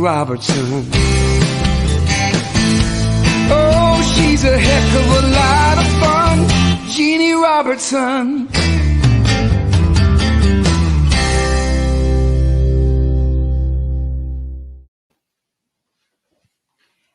Robertson. Oh, she's a heck of a lot of fun, Jeanne Robertson.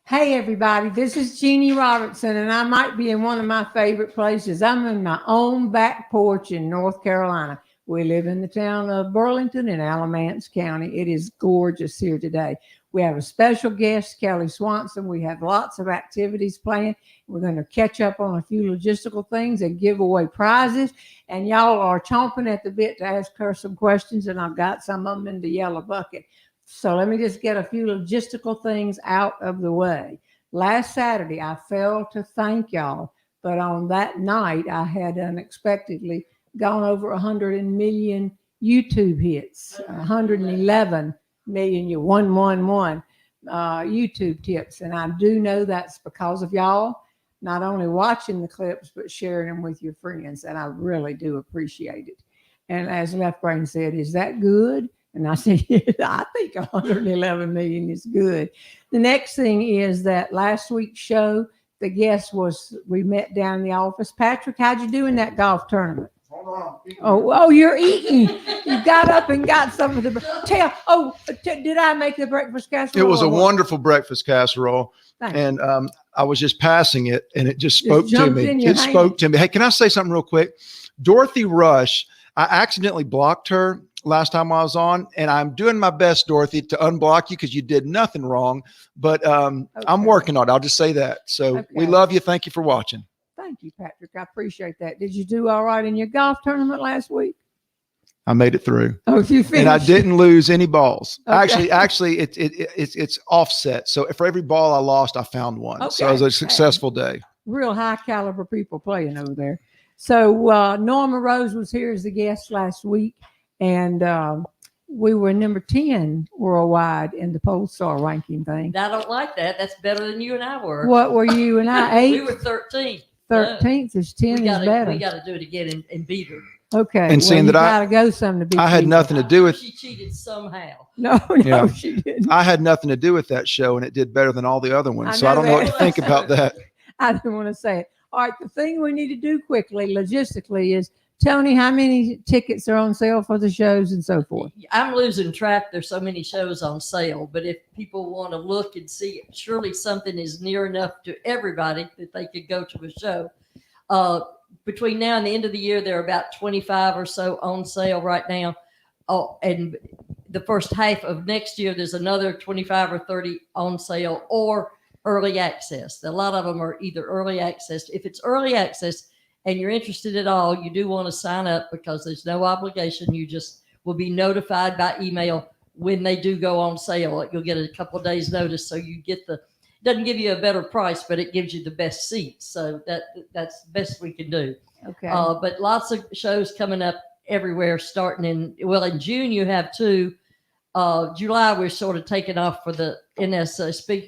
Hey everybody, this is Jeanne Robertson, and I might be in one of my favorite places. I'm in my own back porch in North Carolina. We live in the town of Burlington in Alamance County. It is gorgeous here today. We have a special guest, Kelly Swanson. We have lots of activities planned. We're going to catch up on a few logistical things and give away prizes. And y'all are chomping at the bit to ask her some questions, and I've got some of them in the yellow bucket. So let me just get a few logistical things out of the way. Last Saturday, I failed to thank y'all, but on that night, I had unexpectedly gone over 100 million YouTube hits, 111 million, 111 YouTube tips. And I do know that's because of y'all, not only watching the clips, but sharing them with your friends. And I really do appreciate it. And as Left Brain said, is that good? And I said, yeah, I think 111 million is good. The next thing is that last week's show, the guest was, we met down in the office. Patrick, how'd you do in that golf tournament? Oh, you're eating. You got up and got some of the, did I make the breakfast casserole? It was a wonderful breakfast casserole. And I was just passing it and it just spoke to me. It spoke to me. Hey, can I say something real quick? Dorothy Rush, I accidentally blocked her last time I was on, and I'm doing my best, Dorothy, to unblock you because you did nothing wrong, but I'm working on it. I'll just say that. So we love you. Thank you for watching. Thank you, Patrick. I appreciate that. Did you do all right in your golf tournament last week? I made it through. Oh, you finished. And I didn't lose any balls. Okay. Actually, it's offset. So for every ball I lost, I found one. Okay. So it was a successful day. Real high caliber people playing over there. So Norma Rose was here as the guest last week. And we were number 10 worldwide in the Polestar ranking thing. I don't like that. That's better than you and I were. What were you and I? 8? We were 13th. 13th is 10 is better. We got to do it again and beat her. Okay. And seeing that I got to go some to beat I had nothing to do with. She cheated somehow. No, she didn't. I had nothing to do with that show, and it did better than all the other ones. So I don't know what to think about that. I didn't want to say it. All right. The thing we need to do quickly, logistically, is Tony, how many tickets are on sale for the shows and so forth? I'm losing track. There's so many shows on sale, but if people want to look and see, surely something is near enough to everybody that they could go to a show. Between now and the end of the year, there are about 25 or so on sale right now. Oh, and the first half of next year, there's another 25 or 30 on sale or early access. A lot of them are either early access. If it's early access, and you're interested at all, you do want to sign up because there's no obligation. You just will be notified by email when they do go on sale. You'll get a couple of days notice. So you get it doesn't give you a better price, but it gives you the best seats. So that's the best we can do. Okay. But lots of shows coming up everywhere starting in June you have 2. July, we're sort of taking off for the NS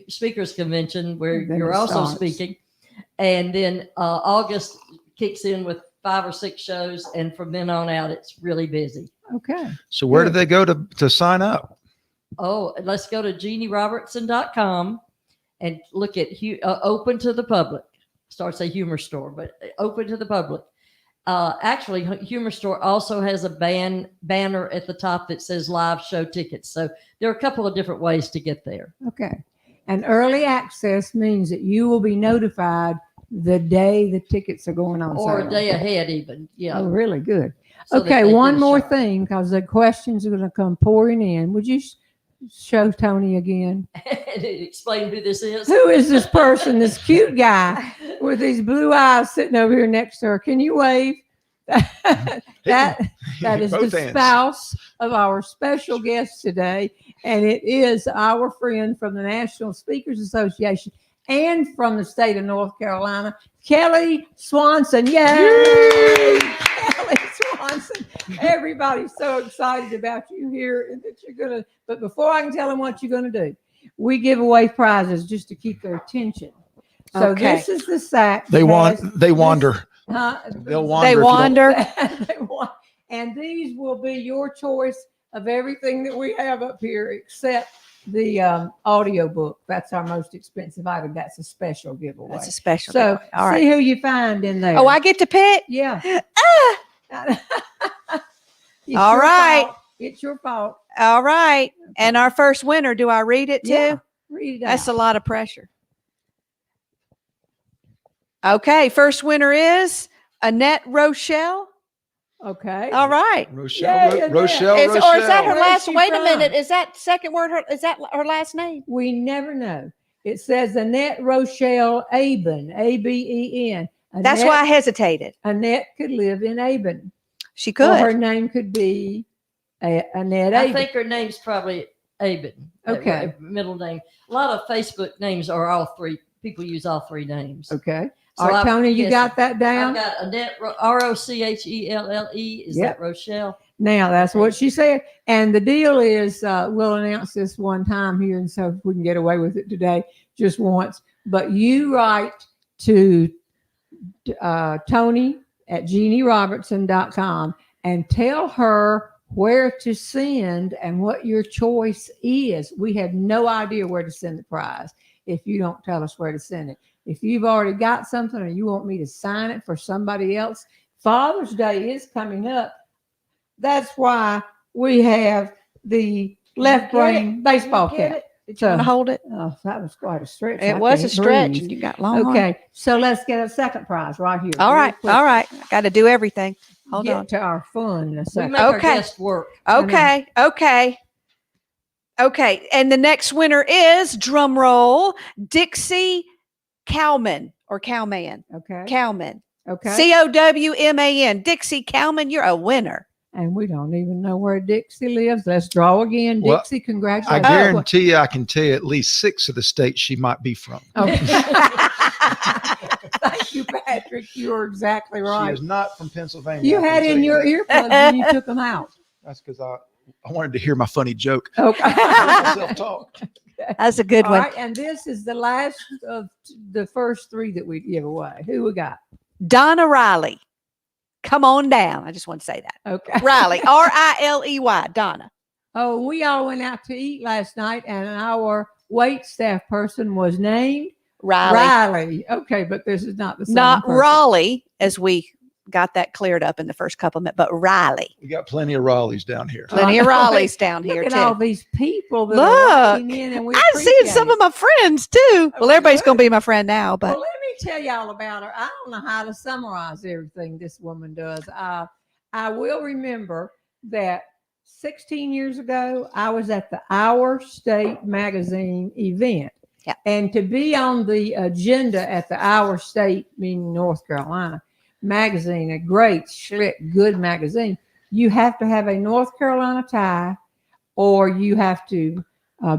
Speakers Convention where you're also speaking. And then August kicks in with 5 or 6 shows, and from then on out, it's really busy. Okay. So where do they go to sign up? Oh, let's go to JeanneRobertson.com and look at open to the public. Starts a humor store, but open to the public. Actually, Humor Store also has a banner at the top that says live show tickets. So there are a couple of different ways to get there. Okay. And early access means that you will be notified the day the tickets are going on sale. Or a day ahead even. Yeah. Oh, really good. So okay, one more thing, because the questions are going to come pouring in. Would you show Tony again? Explain who this is. Who is this person, this cute guy with these blue eyes sitting over here next to her? Can you wave? that is the spouse of our special guest today, and it is our friend from the National Speakers Association and from the state of North Carolina, Kelly Swanson. Yay! Kelly Swanson. Everybody's so excited about you here and that you're going to, but before I can tell them what you're going to do, we give away prizes just to keep their attention. So this is the sack. They wander. They'll wander. They wander. And these will be your choice of everything that we have up here, except audio book. That's our most expensive item. That's a special giveaway. That's a special. So giveaway. All right. see who you find in there. Oh, I get to pick? Yeah. All right. It's your fault. All right. And our first winner, do I read it too? Yeah. Read it That's a out. lot of pressure. Okay. First winner is Annette Rochelle. Okay. All right. Rochelle. Yeah, Rochelle. Or is that her Where's last? she Wait a from? minute. Is that second word? Is that her last name? We never know. It says Annette Rochelle Aben, A-B-E-N. That's why I hesitated. Annette could live in Aben. She Or could. her name could be Annette I Aben. think her name's probably Aben. Okay. Middle name. A lot of Facebook names are all three. People use all three names. Okay. So All right, I- Tony, you yes, got that down? I've got Annette, Rochelle. Is Yep. that Rochelle? Now, that's what she said. And the deal is, we'll announce this one time here, and so we can get away with it today just once. But you write to Tony at JeanneRobertson.com and tell her where to send and what your choice is. We have no idea where to send the prize if you don't tell us where to send it. If you've already got something or you want me to sign it for somebody else, Father's Day is coming up. That's why we have the left brain baseball cap. Did you want to hold it? Oh, that was quite a stretch. It I was a can't stretch, breathe. and you got long. Okay, so let's get a second prize right here. All Real right. quick. All right. I got to do everything. Hold Get on. to our fun in a We second. make our Okay. guests work. Okay. Okay. Okay. And the next winner is, drum roll, Dixie Cowman or Cowman. Okay. Cowman. Okay. Cowman. Dixie Cowman, you're a winner. And we don't even know where Dixie lives. Let's draw again. Well, Dixie, I congratulations. guarantee you, I can tell you at least 6 of the states she might be from. Okay. Thank you, Patrick. You're exactly She right. is not from Pennsylvania. You I can had tell in your that. earplugs when you took them out. That's because I wanted to hear my funny joke. Okay. Self-talk. That's a good All one. right, and this is the last of the first 3 that we give away. Who we got? Donna Riley. Come on down. I just want to say that. Okay. Riley. Riley. Donna. Oh, we all went out to eat last night, and our wait staff person was named Riley. Okay, but this is not the same Not person. Raleigh, as we got that cleared up in the first couple of minutes, but Riley. We got plenty of Raleighs down here. Plenty of Raleighs down Look here, at all too. these people that Look, are walking in, and we I'm seeing some of my friends, too. Well, Okay, everybody's good. going to be my friend now, but Well, let me tell y'all about her. I don't know how to summarize everything this woman does. I will remember that 16 years ago, I was at the Our State magazine event. Yeah. And to be on the agenda at the Our State, meaning North Carolina, magazine, a great, slick, good magazine, you have to have a North Carolina tie, or you have to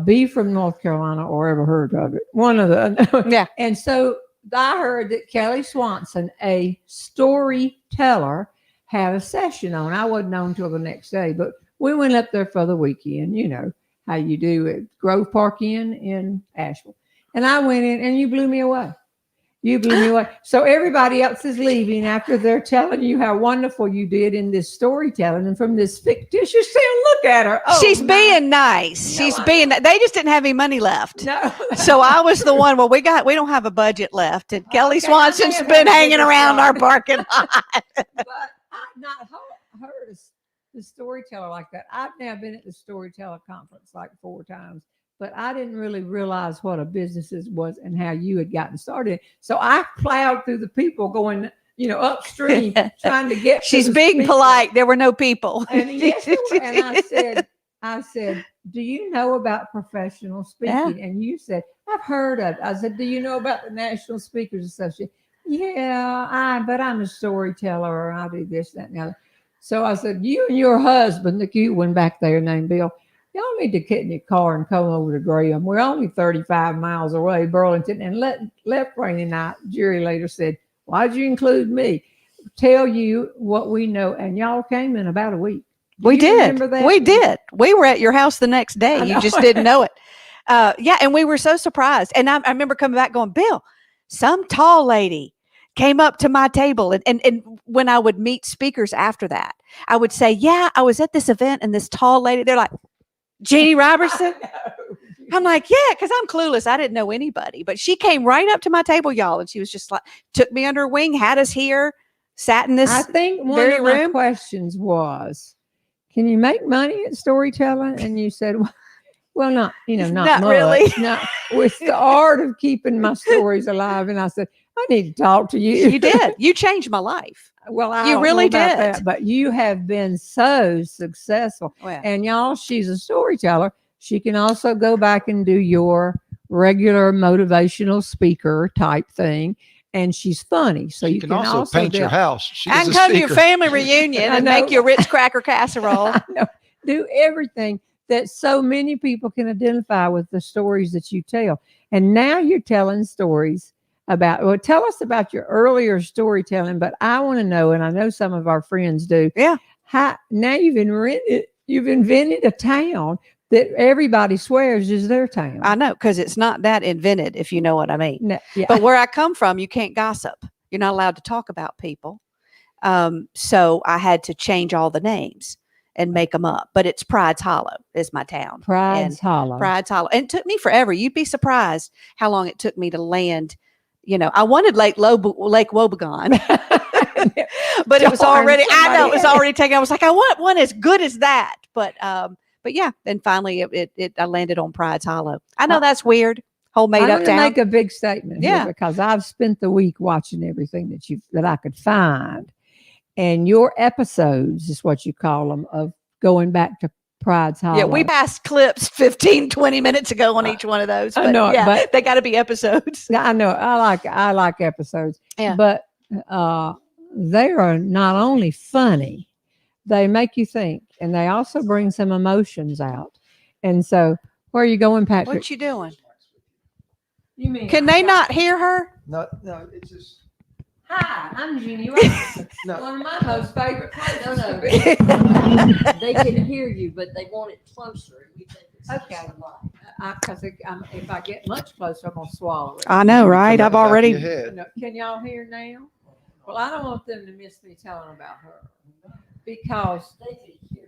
be from North Carolina or ever heard of it. One of the. yeah. And so I heard that Kelly Swanson, a storyteller, had a session on. I wasn't on until the next day, but we went up there for the weekend, you know how you do at Grove Park Inn in Asheville. And I went in, and you blew me away. You blew me away. So everybody else is leaving after they're telling you how wonderful you did in this storytelling and from this fictitious town. Look at her. Oh, She's my- being nice. No, She's I- being, they just didn't have any money left. No. So I was the one, well, we don't have a budget left. And Kelly Okay, Swanson's I may have been had a hanging bigger around our shot. parking lot. But I've not heard the storyteller like that. I've now been at the storyteller conference like 4 times, but I didn't really realize what a business was and how you had gotten started. So I plowed through the people going, upstream, trying to get. to She's the being speaker. polite. There were no people. And, yes, there were. And I said, do you know about professional speaking? Yeah. And you said, I've heard of it. I said, do you know about the National Speakers Association? Yeah, but I'm a storyteller, or I do this, that, and the other. So I said, you and your husband, the cute one back there named Bill, y'all need to get in your car and come over to Graham. We're only 35 miles away, Burlington. And Left Brain and I, Jerry later said, why'd you include me? Tell you what we know. And y'all came in about a week. We you did. remember that? We did. We were at your house the next day. I You know. just didn't know it. Yeah. And we were so surprised. And I remember coming back going, Bill, some tall lady came up to my table. And when I would meet speakers after that, I would say, yeah, I was at this event and this tall lady, they're like, Jeanne Robertson? I'm like, yeah, because I'm clueless. I didn't know anybody. But she came right up to my table, y'all, and she was just like, took me under her wing, had us here, sat in this I think one very of my room. questions was, can you make money at storytelling? And you said, well, not Not much. really. No, it's the art of keeping my stories alive. And I said, I need to talk to you. You did. You changed my life. Well, I You don't really know about did. that, but you have been so successful. Well, And y'all, she's a storyteller. She can also go back and do your regular motivational speaker type thing. And she's funny. So She you can also paint your house. She I is can a come to your speaker. family reunion and make you a Ritz cracker casserole. I know, do everything that so many people can identify with the stories that you tell. And now you're telling stories tell us about your earlier storytelling, but I want to know, and I know some of our friends do. Yeah. Now you've invented a town that everybody swears is their town. I know, because it's not that invented, if you know what I mean. No, yeah. But where I come from, you can't gossip. You're not allowed to talk about people. So I had to change all the names and make them up. But it's Pride's Hollow is my town. Pride's Hollow. Pride's Hollow. And it took me forever. You'd be surprised how long it took me to land. I wanted Lake Wobegon. But it was already, I know it was already taken. I was like, I want one as good as that. But yeah, then finally I landed on Pride's Hollow. I know that's weird. Whole made up town. Make a big statement here because I've spent the week watching everything that I could find. And your episodes is what you call them of going back to Pride's Hollow. Yeah, we passed clips 15, 20 minutes ago on each one of those. But I know, but they got to be episodes. I know. I like episodes. Yeah. But they are not only funny, they make you think, and they also bring some emotions out. And so, where are you going, Patrick? What you doing? You mean? Can they not hear her? No, it's just. Hi, I'm Jeanne Robertson. No. One of my most favorite places No. to be. They can hear you, but they want it closer. We think it's Okay. just a lot. Because if I get much closer, I'm going to swallow it. I know, right? Come I've back of already. your head. No, can y'all hear now? Well, I don't want them to miss me telling about her because They can hear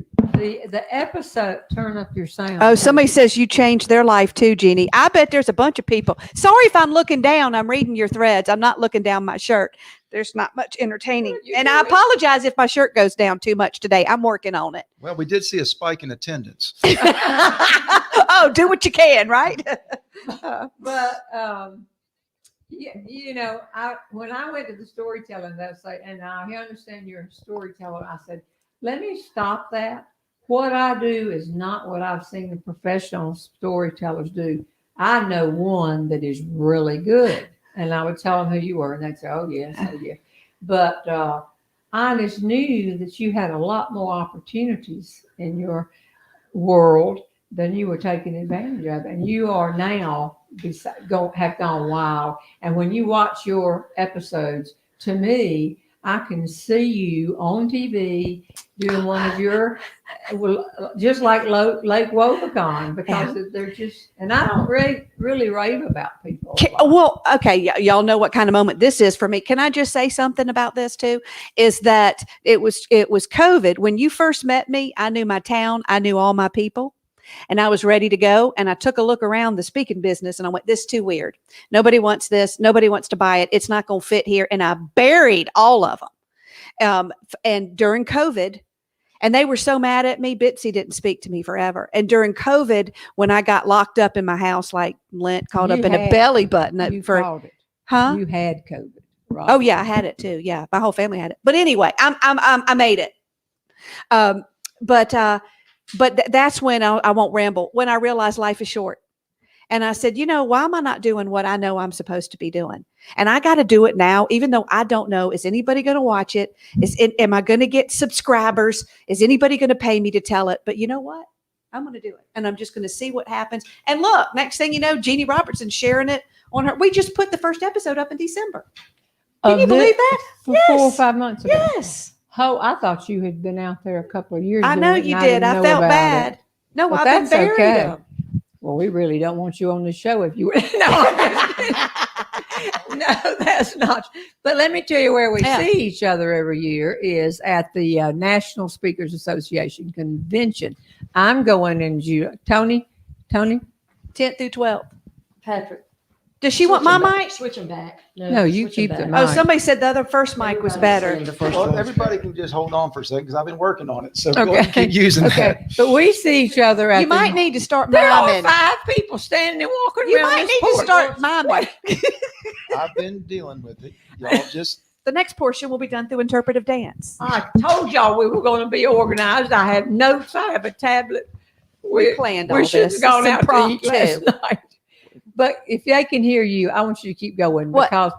you. the episode. Turn up your sound. Oh, somebody says you changed their life too, Jeannie. I bet there's a bunch of people. Sorry if I'm looking down. I'm reading your threads. I'm not looking down my shirt. There's not much entertaining. And I apologize if my shirt goes down too much today. I'm working on it. Well, we did see a spike in attendance. Oh, do what you can, right? But when I went to the storytelling, and I understand you're a storyteller. I said, let me stop that. What I do is not what I've seen the professional storytellers do. I know one that is really good. And I would tell them who you were, and they'd say, oh, yes, oh, yeah. But I just knew that you had a lot more opportunities in your world than you were taking advantage of. And you are now have gone wild. And when you watch your episodes, to me, I can see you on TV doing one of your, just like Lake Wobegon, because they're just, and I don't really rave about people. Well, okay, y'all know what kind of moment this is for me. Can I just say something about this too? Is that it was COVID. When you first met me, I knew my town, I knew all my people. And I was ready to go. And I took a look around the speaking business and I went, this is too weird. Nobody wants this. Nobody wants to buy it. It's not going to fit here. And I buried all of them. And during COVID, and they were so mad at me, Bitsy didn't speak to me forever. And during COVID, when I got locked up in my house, like Lent caught up in a belly button. You called it. Huh? You had COVID. Right? Oh yeah, I had it too. Yeah. My whole family had it. But anyway, I made it. But that's when I won't ramble. When I realized life is short. And I said, why am I not doing what I know I'm supposed to be doing? And I got to do it now, even though I don't know, is anybody going to watch it? Am I going to get subscribers? Is anybody going to pay me to tell it? But you know what? I'm going to do it. And I'm just going to see what happens. And look, next thing you know, Jeanne Robertson sharing it on her. We just put the first episode up in December. Can you believe that? 4 or 5 months ago. Yes. Oh, I thought you had been out there a couple of years ago. I know you did. I felt bad. No, But I've been buried. okay. Well, we really don't want you on the show if you No, that's not. But let me tell you where we see each other every year is at the National Speakers Association convention. I'm going in June. Tony, 10th through 12th. Patrick. Does she want my mic? Switch them back. No, you switch 'em keep the back. mic. Oh, somebody said the other first mic was better. The first Well, one. everybody can just hold on for a second because I've been working on it. So go ahead and keep using that. Okay, but we see each other at You might need to start There are miming. 5 people standing and walking You around might this need to porch. start miming. I've been dealing with it. Y'all just The next portion will be done through interpretive dance. I told y'all we were going to be organized. I have notes. I have a tablet. We planned all We should this. have gone It's out to eat impromptu. last night. But if they can hear you, I want you to keep going What? because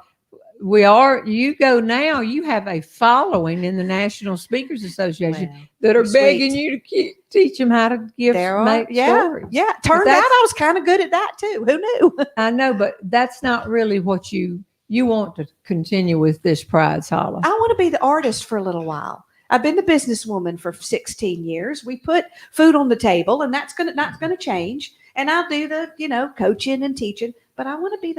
you go now, you have a following in the National Speakers Association Wow. that are Sweet. begging you to teach them how to give There are, make yeah, stories. yeah. Turned out that's- I was kind of good at that too. Who knew? I know, but that's not really what you want to continue with this Pride's Hollow. I want to be the artist for a little while. I've been the businesswoman for 16 years. We put food on the table, and that's not gonna change. And I'll do the coaching and teaching, but I want to be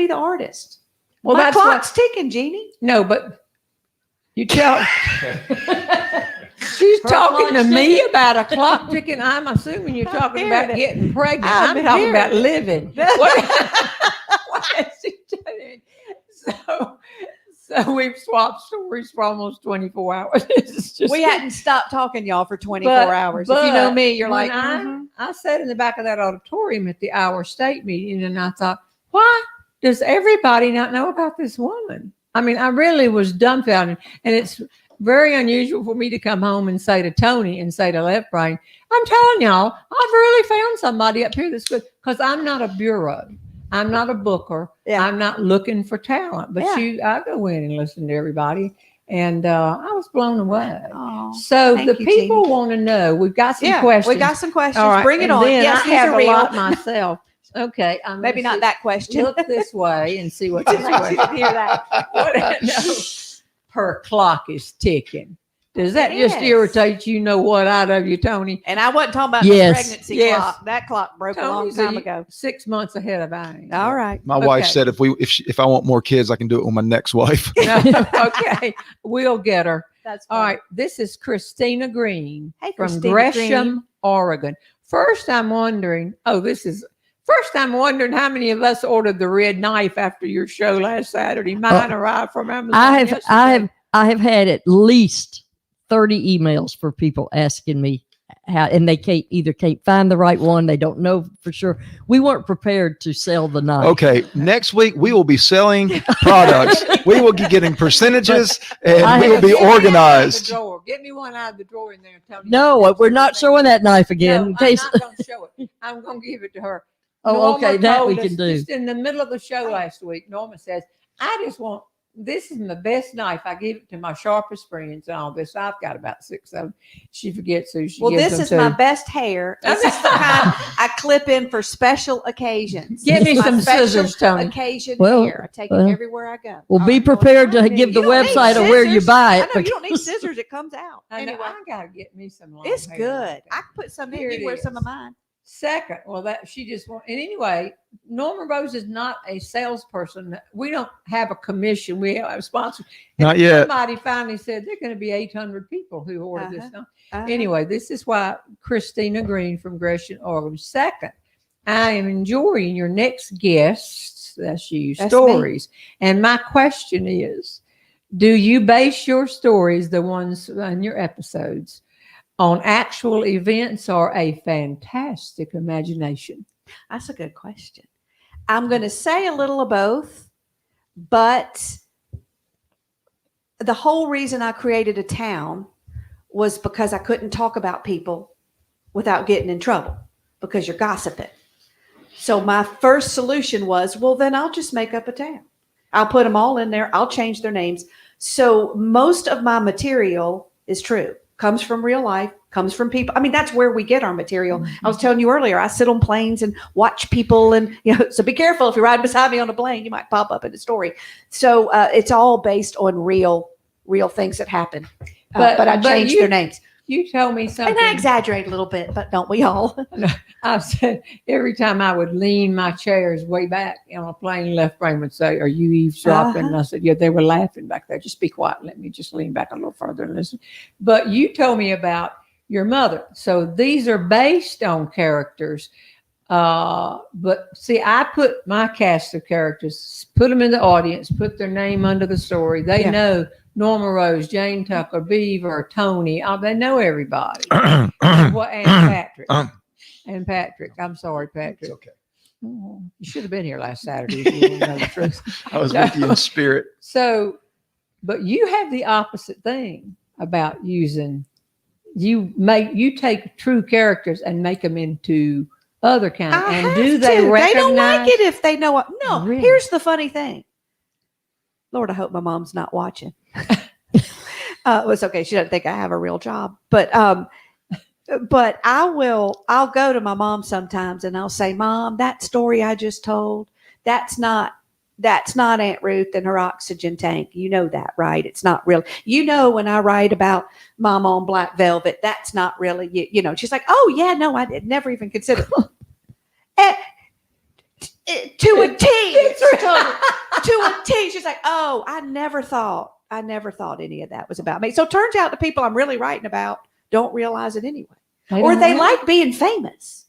the artist. Well, My that's clock's ticking, Jeannie. No, but you tell. She's Her talking to clock's me ticking. about a clock ticking. I'm assuming you're talking about hearing it. getting pregnant. I'm I'm talking about hearing living. What is she doing? So we've swapped stories for almost 24 hours. It's just, We hadn't stopped talking, y'all, for 24 But- hours. If you know but me, you're when like, I sat in the back of that auditorium at the Our State meeting, and I thought, why does everybody not know about this woman? I mean, I really was dumbfounded, and it's very unusual for me to come home and say to Tony and say to Left Brain, I'm telling y'all, I've really found somebody up here that's good, because I'm not a bureau. I'm not a booker. Yeah. I'm not looking for talent, but Yeah. I go in and listen to everybody. And I was blown away. oh, So thank the you, people Jeannie. want to know. We've got some yeah, questions. we got some questions. All right, Bring it and on. then Yes, I these have are a real. lot myself. Okay, I'm Maybe gonna not that question. Look this way and see what this I way. didn't hear that. What, no, her clock is ticking. Does that It just is. irritate you know what out of you, Tony? And I wasn't talking about Yes. the pregnancy Yes. clock. That clock broke a long Tony's time ago. 6 months ahead of mine. All right. my wife Okay. said if I want more kids, I can do it with my next wife. No, okay, we'll get her. That's All right, this is Christina Green Hey, from Christina Gresham, Green. Oregon. First, I'm wondering how many of us ordered the red knife after your show last Saturday. Mine arrived from Amazon. I have had at least 30 emails for people asking me how, and they can't find the right one. They don't know for sure. We weren't prepared to sell the knife. Okay, next week we will be selling products. We will be getting percentages, and we will be organized. Get me one out of the drawer in there. Tony. No, we're not showing that knife again. No, in case. I'm not going to show it. I'm going to give it to her. Oh, Norma okay, that told we us can do. Just in the middle of the show last week, Norma says, this is my best knife. I give it to my sharpest friends and all this. I've got about 6 of them. She forgets who she Well, gives this them is to. my best hair. This is the kind I clip in for special occasions. Get me This is my some special scissors, Tony. Occasion Well, hair. I take well. it everywhere I go. Well, be right, prepared well, to give the You don't need website of where you scissors. buy I it. know you don't need scissors. It comes out. I know, Anyway, I got to get me some long it's hair good. like that. I can put some in. Here You it wear some is. of mine. Second, well, that she just want. And anyway, Norma Rose is not a salesperson. We don't have a commission. We have a sponsor. Not yet. Somebody finally said there are going to be 800 people who order this. Uh-huh. Anyway, this is why Christina Green from Gresham, Oregon. Second, I am enjoying your next guests. That's you That's stories. And my question is, do you base your stories, the ones in your episodes, on actual events or a fantastic imagination? That's a good question. I'm going to say a little of both, but the whole reason I created a town was because I couldn't talk about people without getting in trouble because you're gossiping. So my first solution was, well, then I'll just make up a town. I'll put them all in there. I'll change their names. So most of my material is true, comes from real life, comes from people. I mean, that's where we get our material. I was telling you earlier, I sit on planes and watch people, and so be careful if you're riding beside me on a plane, you might pop up in a story. So it's all based on real things that happen. But I changed their names. You told me something. And I exaggerate a little bit, but don't we all? I said every time I would lean my chairs way back on a plane, Left Brain would say, "Are you eavesdropping?" And I said, "Yeah." They were laughing back there. Just be quiet. Let me just lean back a little further and listen. But you told me about your mother. So these are based on characters. But see, I put my cast of characters, put them in the audience, put their name under the story. They know Norma Rose, Jane Tucker, Beaver, Tony. They know everybody. and Patrick. And Patrick. I'm sorry, Patrick. It's okay. Oh, you should have been here last Saturday if you want to know the truth. I was with you in spirit. So, but you have the opposite thing about using. You take true characters and make them into other kind. And do they recognize? They don't like it if they know what. No. Really? Here's the funny thing. Lord, I hope my mom's not watching. It's okay. She doesn't think I have a real job, but I'll go to my mom sometimes and I'll say, Mom, that story I just told, that's not Aunt Ruth and her oxygen tank. You know that, right? It's not real. You know, when I write about Mama on Black Velvet, that's not really, you know, she's like, oh yeah, no, I did never even consider to a T. To a T. She's like, oh, I never thought any of that was about me. So it turns out the people I'm really writing about don't realize it anyway. They like being famous.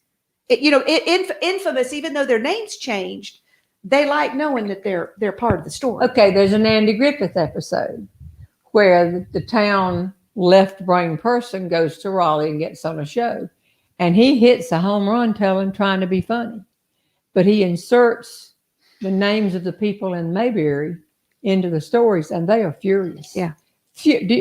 Infamous, even though their names changed, they like knowing that they're part of the story. Okay, there's an Andy Griffith episode where the town left-brain person goes to Raleigh and gets on a show. And he hits a home run trying to be funny. But he inserts the names of the people in Mayberry into the stories, and they are furious. Yeah.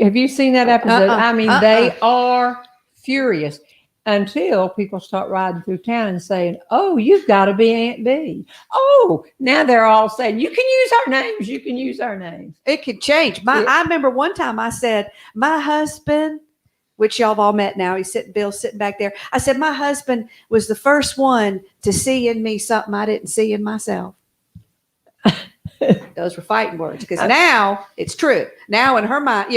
Have you seen that episode? I mean, they are furious until people start riding through town and saying, oh, you've got to be Aunt B. Oh, now they're all saying, you can use our names. You can use our names. It could change. I remember one time I said, my husband, which y'all have all met now. Bill's sitting back there. I said, my husband was the first one to see in me something I didn't see in myself. Those were fighting words because now it's true. Now in her mind,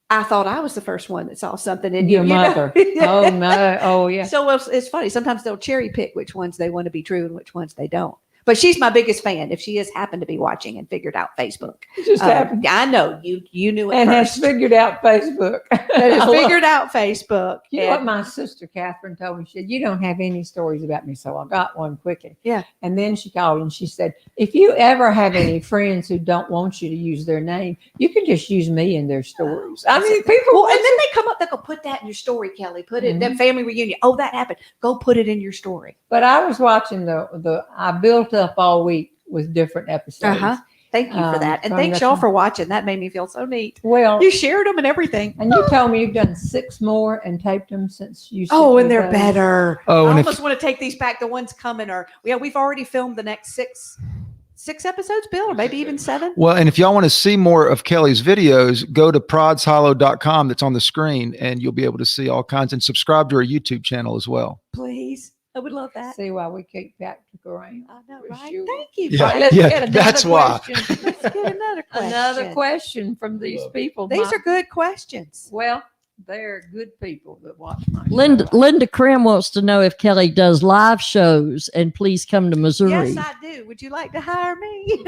I thought I was the first one that saw something in your mother. Oh, no. Oh, yeah. So it's funny. Sometimes they'll cherry pick which ones they want to be true and which ones they don't. But she's my biggest fan. If she has happened to be watching and figured out Facebook, just happened. I know you knew it and first. Has figured out Facebook. Figured out Facebook. You know what my sister Catherine told me? She said, "You don't have any stories about me, so I got one quickly." Yeah. And then she called and she said, "If you ever have any friends who don't want you to use their name, you can just use me in their stories." I mean, people. Well, and then they come up. They go, "Put that in your story, Kelly. Put it in that family reunion. Oh, that happened. Go put it in your story." But I was watching I built up all week with different episodes. Thank you for that. And thanks y'all for watching. That made me feel so neat. Well, you shared them and everything. And you told me you've done 6 more and taped them since you. Oh, and they're better. Oh, I almost want to take these back. The ones coming we've already filmed the next 6 episodes, Bill, or maybe even 7. Well, and if y'all want to see more of Kelly's videos, go to prodshollow.com. That's on the screen, and you'll be able to see all kinds, and subscribe to our YouTube channel as well. Please. I would love that. See why we keep Patrick around. I know, right? Thank you. Yeah, right, let's get that's why. Let's get another question. Another question from these people. These are good questions. Well, they're good people that watch my show. Linda Krim wants to know if Kelly does live shows, and please come to Missouri. Yes, I do. Would you like to hire me?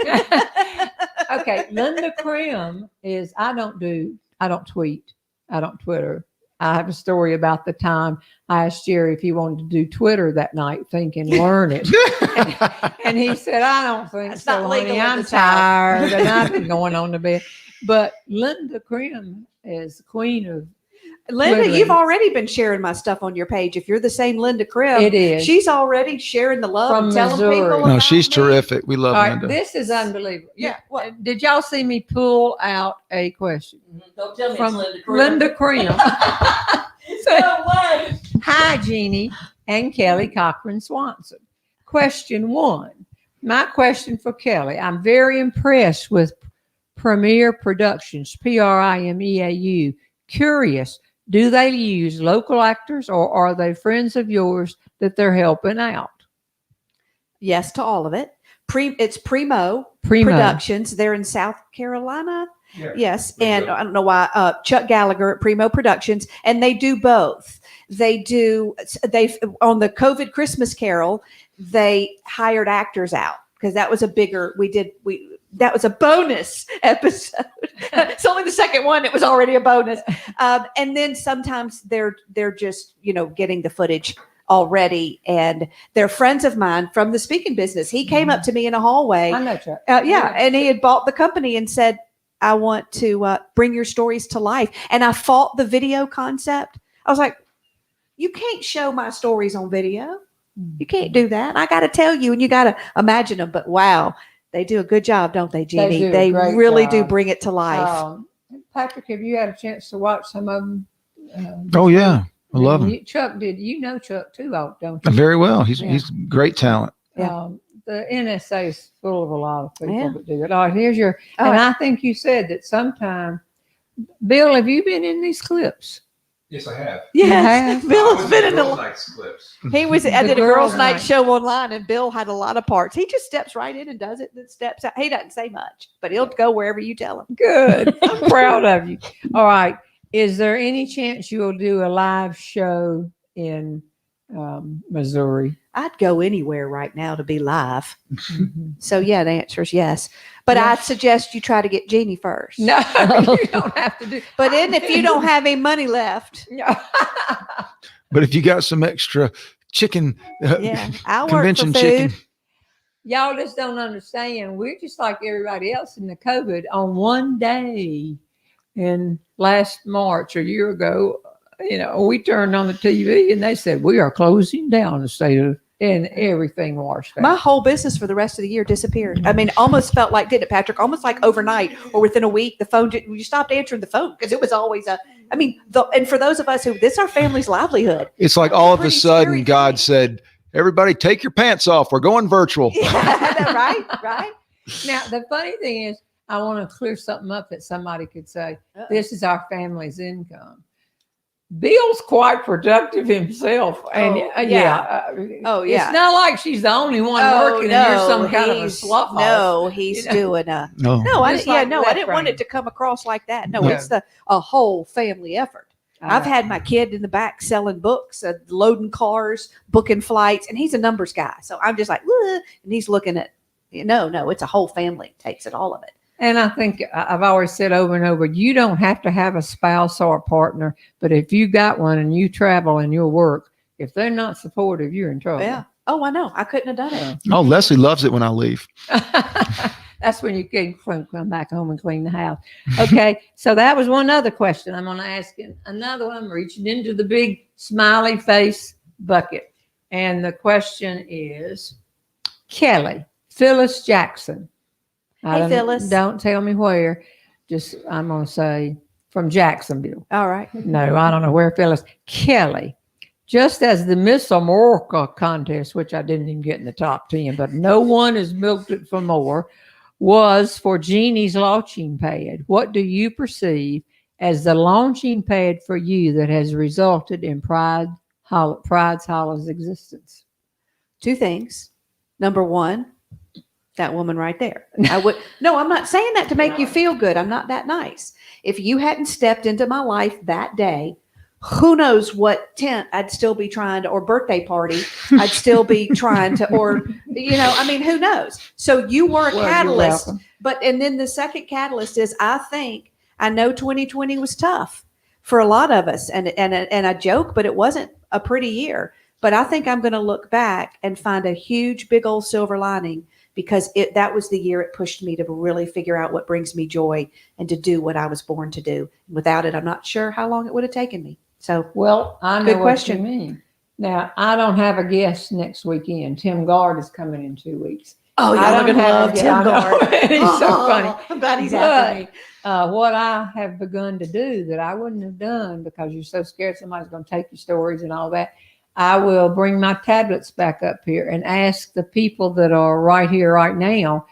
Okay, Linda Krim is. I don't tweet. I don't Twitter. I have a story about the time I asked Jerry if he wanted to do Twitter that night, thinking learn it. and he said, I don't think That's so, not legal honey. in I'm the South." tired and I've been going on to bed. But Linda Krim is the queen of Linda, Twittering. you've already been sharing my stuff on your page. If you're the same Linda Krim, It is. She's already sharing the love From and telling Missouri. people No, about she's me. terrific. We love All right, Linda. this is unbelievable. Yeah, what? Did y'all see me pull out a question Don't tell me from it's Linda Krim. Linda Krim? No way. Hi, Jeannie and Kelly Cochran Swanson. Question 1. My question for Kelly. I'm very impressed with Premier Productions, Primeau. Curious, do they use local actors or are they friends of yours that they're helping out? Yes to all of it. It's Primeau Productions. They're in South Carolina. Yes. And I don't know why, Chuck Gallagher at Primeau Productions, and they do both. On the COVID Christmas Carol, they hired actors out because that was that was a bonus episode. It's only the second one. It was already a bonus. And then sometimes they're just, getting the footage already, and they're friends of mine from the speaking business. He came up to me in a hallway. I know Chuck. Yeah, and he had bought the company and said, I want to bring your stories to life. And I fought the video concept. I was like, you can't show my stories on video. You can't do that. I got to tell you, and you got to imagine them. But wow, they do a good job, don't they, Jeannie? They really do bring it to life. Patrick, have you had a chance to watch some of them? Oh yeah, I love him. Chuck did. You know Chuck too, don't you? Very well. He's great talent. Yeah. The NSA is full of a lot of people that do it. All right, here's your. And I think you said that sometime. Bill, have you been in these clips? Yes, I have. Yes, Bill's been in the Night's clips. He was. I did a girls' night show online, and Bill had a lot of parts. He just steps right in and does it. Then steps out. He doesn't say much, but he'll go wherever you tell him. Good. I'm proud of you. All right. Is there any chance you will do a live show in Missouri? I'd go anywhere right now to be live. So yeah, the answer is yes. But I'd suggest you try to get Jeannie first. No, you don't have to do. But then if you don't have any money left, But if you got some extra chicken, I'll convention work for food. chicken. Y'all just don't understand. We're just like everybody else in the COVID. On one day in last March, a year ago, we turned on the TV and they said, we are closing down the state of, and everything washed out. My whole business for the rest of the year disappeared. I mean, almost felt like, did it, Patrick? Almost like overnight or within a week, the phone you stopped answering the phone because it was always and for those of us who, this is our family's livelihood. It's like all of a sudden God said, everybody take your pants off. We're going virtual. Yeah, right. Now, the funny thing is, I want to clear something up that somebody could say, this is our family's income. Bill's quite productive himself. And it's not like she's the only one working and you're some kind of a slough. No, he's doing a, I didn't want it to come across like that. No, it's a whole family effort. I've had my kid in the back selling books, loading cars, booking flights, and he's a numbers guy. So I'm just like, and he's looking at, it's a whole family takes it, all of it. And I think I've always said over and over, you don't have to have a spouse or a partner, but if you got one and you travel and you work, if they're not supportive, you're in trouble. Yeah. Oh, I know. I couldn't have done it. Oh, Leslie loves it when I leave. That's when you can come back home and clean the house. Okay. So that was one other question. I'm going to ask you another one. I'm reaching into the big smiley face bucket. And the question is, Kelly, Phyllis Jackson. Hey, Phyllis. Don't tell me where. I'm going to say from Jacksonville. All right. No, I don't know where Phyllis. Kelly, just as the Miss America contest, which I didn't even get in the top 10, but no one has milked it for more, was for Jeannie's launching pad. What do you perceive as the launching pad for you that has resulted in Pride's Hollow's existence? Two things. Number one, that woman right there. I'm not saying that to make you feel good. I'm not that nice. If you hadn't stepped into my life that day, who knows what tent I'd still be trying to, or birthday party I'd still be trying to, or, who knows? So you were a catalyst. And then the second catalyst is, I know 2020 was tough for a lot of us, and I joke, but it wasn't a pretty year. But I think I'm going to look back and find a huge, big old silver lining, because that was the year it pushed me to really figure out what brings me joy and to do what I was born to do. Without it, I'm not sure how long it would have taken me. So, I know what you mean. Now, I don't have a guest next weekend. Tim Gard is coming in 2 weeks. Oh, yeah, I'm going to love Tim Gard. He's so funny. I'm glad he's after me. What I have begun to do that I wouldn't have done because you're so scared somebody's going to take your stories and all that, I will bring my tablets back up here and ask the people that are right here right now.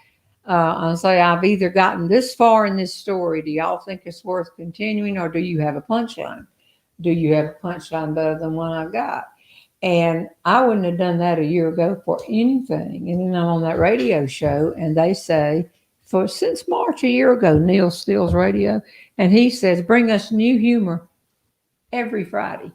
I'll say, I've either gotten this far in this story. Do y'all think it's worth continuing, or do you have a punchline? Do you have a punchline better than one I've got? And I wouldn't have done that a year ago for anything. And then I'm on that radio show, and they say, since March a year ago, Neil Steele's radio, and he says, bring us new humor every Friday.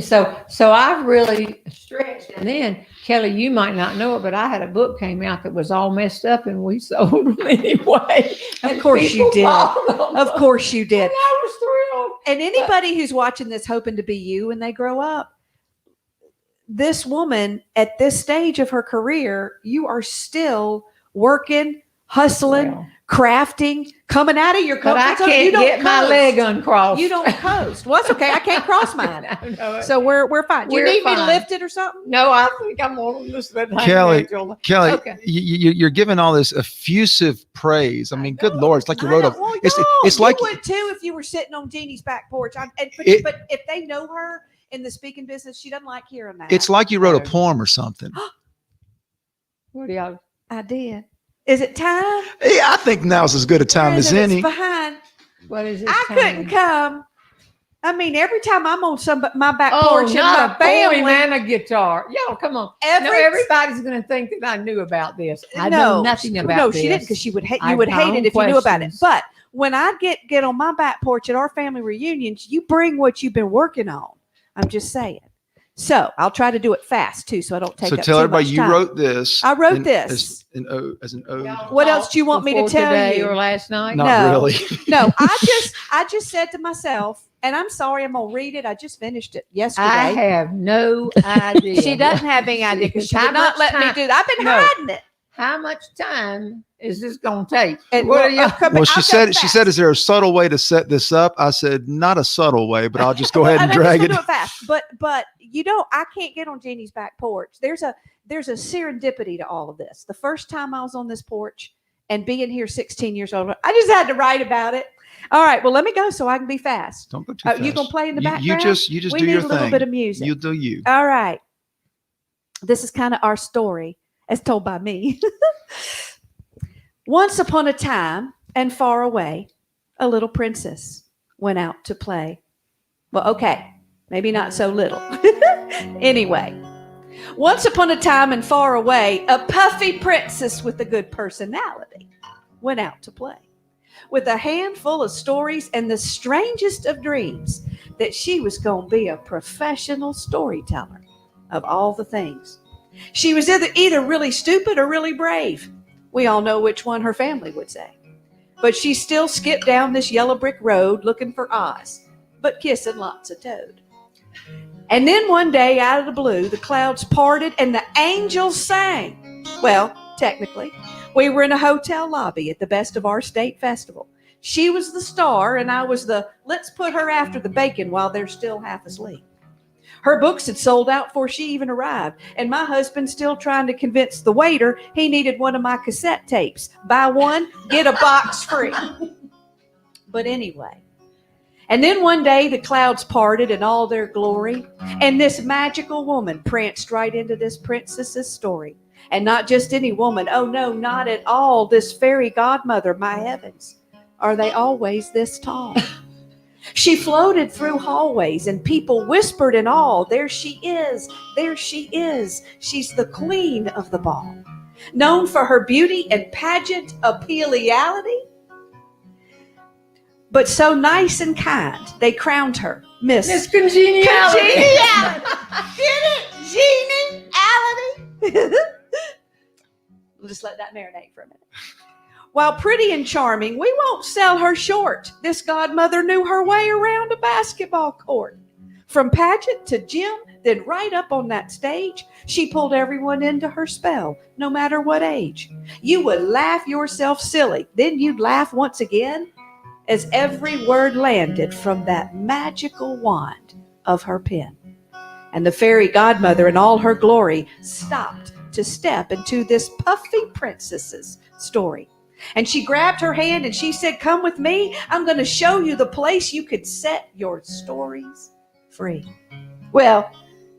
So I've really stretched. And then, Kelly, you might not know it, but I had a book came out that was all messed up, and we sold them anyway. Of course you did. Of course you did. And I was thrilled. And anybody who's watching this hoping to be you when they grow up, this woman at this stage of her career, you are still working, hustling, crafting, coming out of your comfort zone. But I can't get my leg uncrossed. You don't coast. Well, that's okay. I can't cross mine. So we're fine. Do you need me to lift it or something? No, I think I'm going to just let Kelly, okay. You're giving all this effusive praise. I mean, good Lord, it's like you wrote a. It's like you would too if you were sitting on Jeannie's back porch. But if they know her in the speaking business, she doesn't like hearing that. It's like you wrote a poem or something. What do y'all? I did. Is it time? Yeah, I think now's as good a time as any. It's behind. What is it? I couldn't come. I mean, every time I'm on my back porch and my family, man, a guitar. Y'all, come on. Everybody's going to think that I knew about this. I know nothing about this. No, she didn't, because she would hate. You would hate it if you knew about it. But when I get on my back porch at our family reunions, you bring what you've been working on. I'm just saying. So I'll try to do it fast too, so I don't take up too much time. So tell everybody you wrote this. I wrote this as an ode. What else do you want me to tell today you? Or last night? Not really. No, I just said to myself, and I'm sorry, I'm gonna read it. I just finished it yesterday. I have no idea. She doesn't have any idea because she would not let me do that. I've been hiding it. How much time is this going to take? Well, she said, is there a subtle way to set this up? I said, not a subtle way, but I'll just go ahead and drag it. Do it fast. But I can't get on Jeannie's back porch. There's a serendipity to all of this. The first time I was on this porch and being here 16 years old, I just had to write about it. All right, well, let me go so I can be fast. Don't go too fast. You gonna play in the background? You just do your thing. We need a little bit of music. You do you. All right. This is kind of our story, as told by me. Once upon a time and far away, a little princess went out to play. Well, okay, maybe not so little. Anyway, once upon a time and far away, a puffy princess with a good personality went out to play, with a handful of stories and the strangest of dreams that she was going to be a professional storyteller of all the things. She was either really stupid or really brave. We all know which one her family would say. But she still skipped down this yellow brick road looking for Oz, but kissing lots of Toad. And then one day, out of the blue, the clouds parted and the angels sang. Well, technically, we were in a hotel lobby at the Best of Our State Festival. She was the star, and I was the let's put her after the bacon while they're still half asleep. Her books had sold out before she even arrived, and my husband still trying to convince the waiter he needed one of my cassette tapes. Buy one, get a box free. But anyway, and then one day the clouds parted in all their glory, and this magical woman pranced right into this princess's story. And not just any woman. Oh no, not at all. This fairy godmother, my heavens. Are they always this tall? She floated through hallways and people whispered in awe, there she is, there she is. She's the queen of the ball. Known for her beauty and pageant appealiality, but so nice and kind, they crowned her Miss Congeniality. Congeniality. Get it? Geniality. We'll just let that marinate for a minute. While pretty and charming, we won't sell her short. This godmother knew her way around a basketball court. From pageant to gym, then right up on that stage, she pulled everyone into her spell, no matter what age. You would laugh yourself silly. Then you'd laugh once again as every word landed from that magical wand of her pen. And the fairy godmother in all her glory stopped to step into this puffy princess's story. And she grabbed her hand and she said, come with me. I'm going to show you the place you could set your stories free. Well,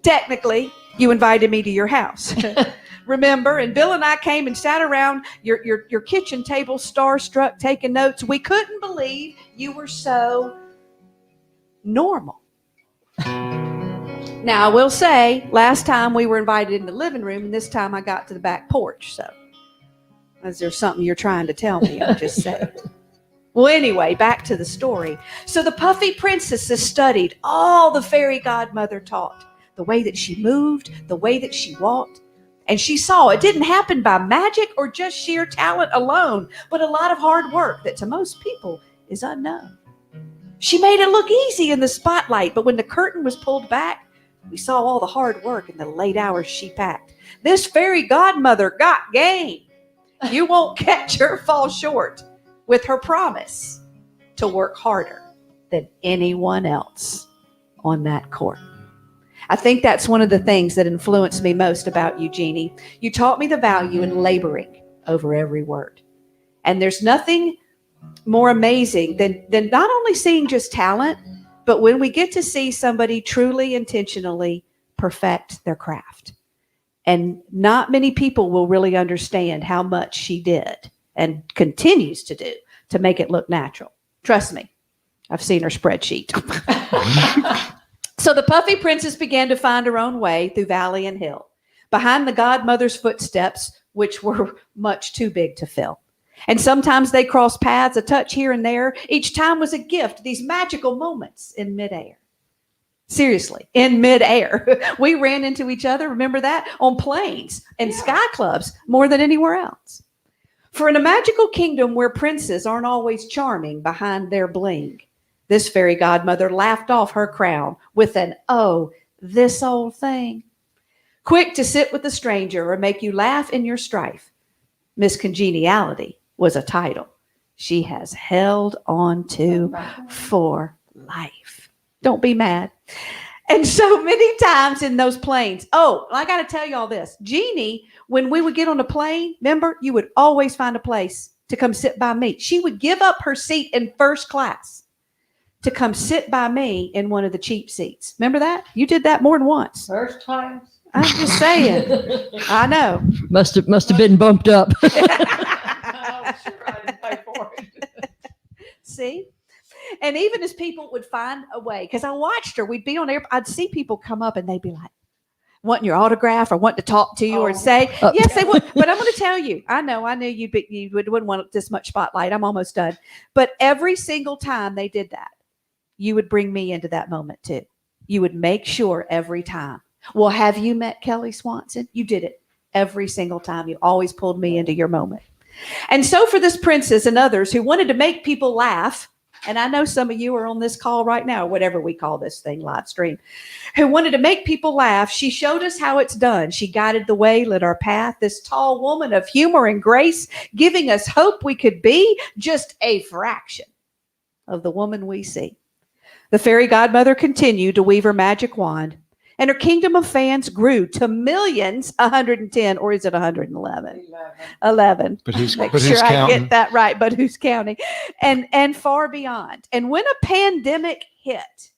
technically, you invited me to your house. Remember? And Bill and I came and sat around your kitchen table, starstruck, taking notes. We couldn't believe you were so normal. Now, I will say, last time we were invited in the living room, and this time I got to the back porch. So, is there something you're trying to tell me? I'm just saying. Well, anyway, back to the story. So the puffy princesses studied all the fairy godmother taught, the way that she moved, the way that she walked. And she saw it didn't happen by magic or just sheer talent alone, but a lot of hard work that to most people is unknown. She made it look easy in the spotlight, but when the curtain was pulled back, We saw all the hard work and the late hours she packed. This fairy godmother got game. You won't catch her fall short with her promise to work harder than anyone else on that court. I think that's one of the things that influenced me most about you, Jeannie. You taught me the value in laboring over every word. And there's nothing more amazing than not only seeing just talent, but when we get to see somebody truly intentionally perfect their craft. And not many people will really understand how much she did and continues to do to make it look natural. Trust me, I've seen her spreadsheet. So the puffy princess began to find her own way through valley and hill, behind the godmother's footsteps, which were much too big to fill. And sometimes they crossed paths, a touch here and there. Each time was a gift, these magical moments in midair. Seriously, in midair. We ran into each other, remember that? On planes and sky clubs more than anywhere else. For in a magical kingdom where princes aren't always charming behind their bling, this fairy godmother laughed off her crown with an, oh, this old thing. Quick to sit with a stranger or make you laugh in your strife. Miss Congeniality was a title she has held on to for life. Don't be mad. And so many times in those planes, oh, I got to tell you all this. Jeannie, when we would get on a plane, remember, you would always find a place to come sit by me. She would give up her seat in first class to come sit by me in one of the cheap seats. Remember that? You did that more than once. First class. I'm just saying. I know. Must have been bumped up. Oh, sure, I didn't pay for it. See? And even as people would find a way, because I watched her, we'd be on air, I'd see people come up and they'd be like, wanting your autograph or wanting to talk to you or say, yes, they would. But I'm going to tell you, I knew you wouldn't want this much spotlight. I'm almost done. But every single time they did that, you would bring me into that moment too. You would make sure every time. Well, have you met Kelly Swanson? You did it every single time. You always pulled me into your moment. And so for this princess and others who wanted to make people laugh, and I know some of you are on this call right now, whatever we call this thing, live stream, who wanted to make people laugh, she showed us how it's done. She guided the way, lit our path, this tall woman of humor and grace, giving us hope we could be just a fraction of the woman we see. The fairy godmother continued to weave her magic wand, and her kingdom of fans grew to millions, 110, or is it 111? 11. But who's Make but sure who's I counting? get that right, but who's counting? And far beyond. And when a pandemic hit,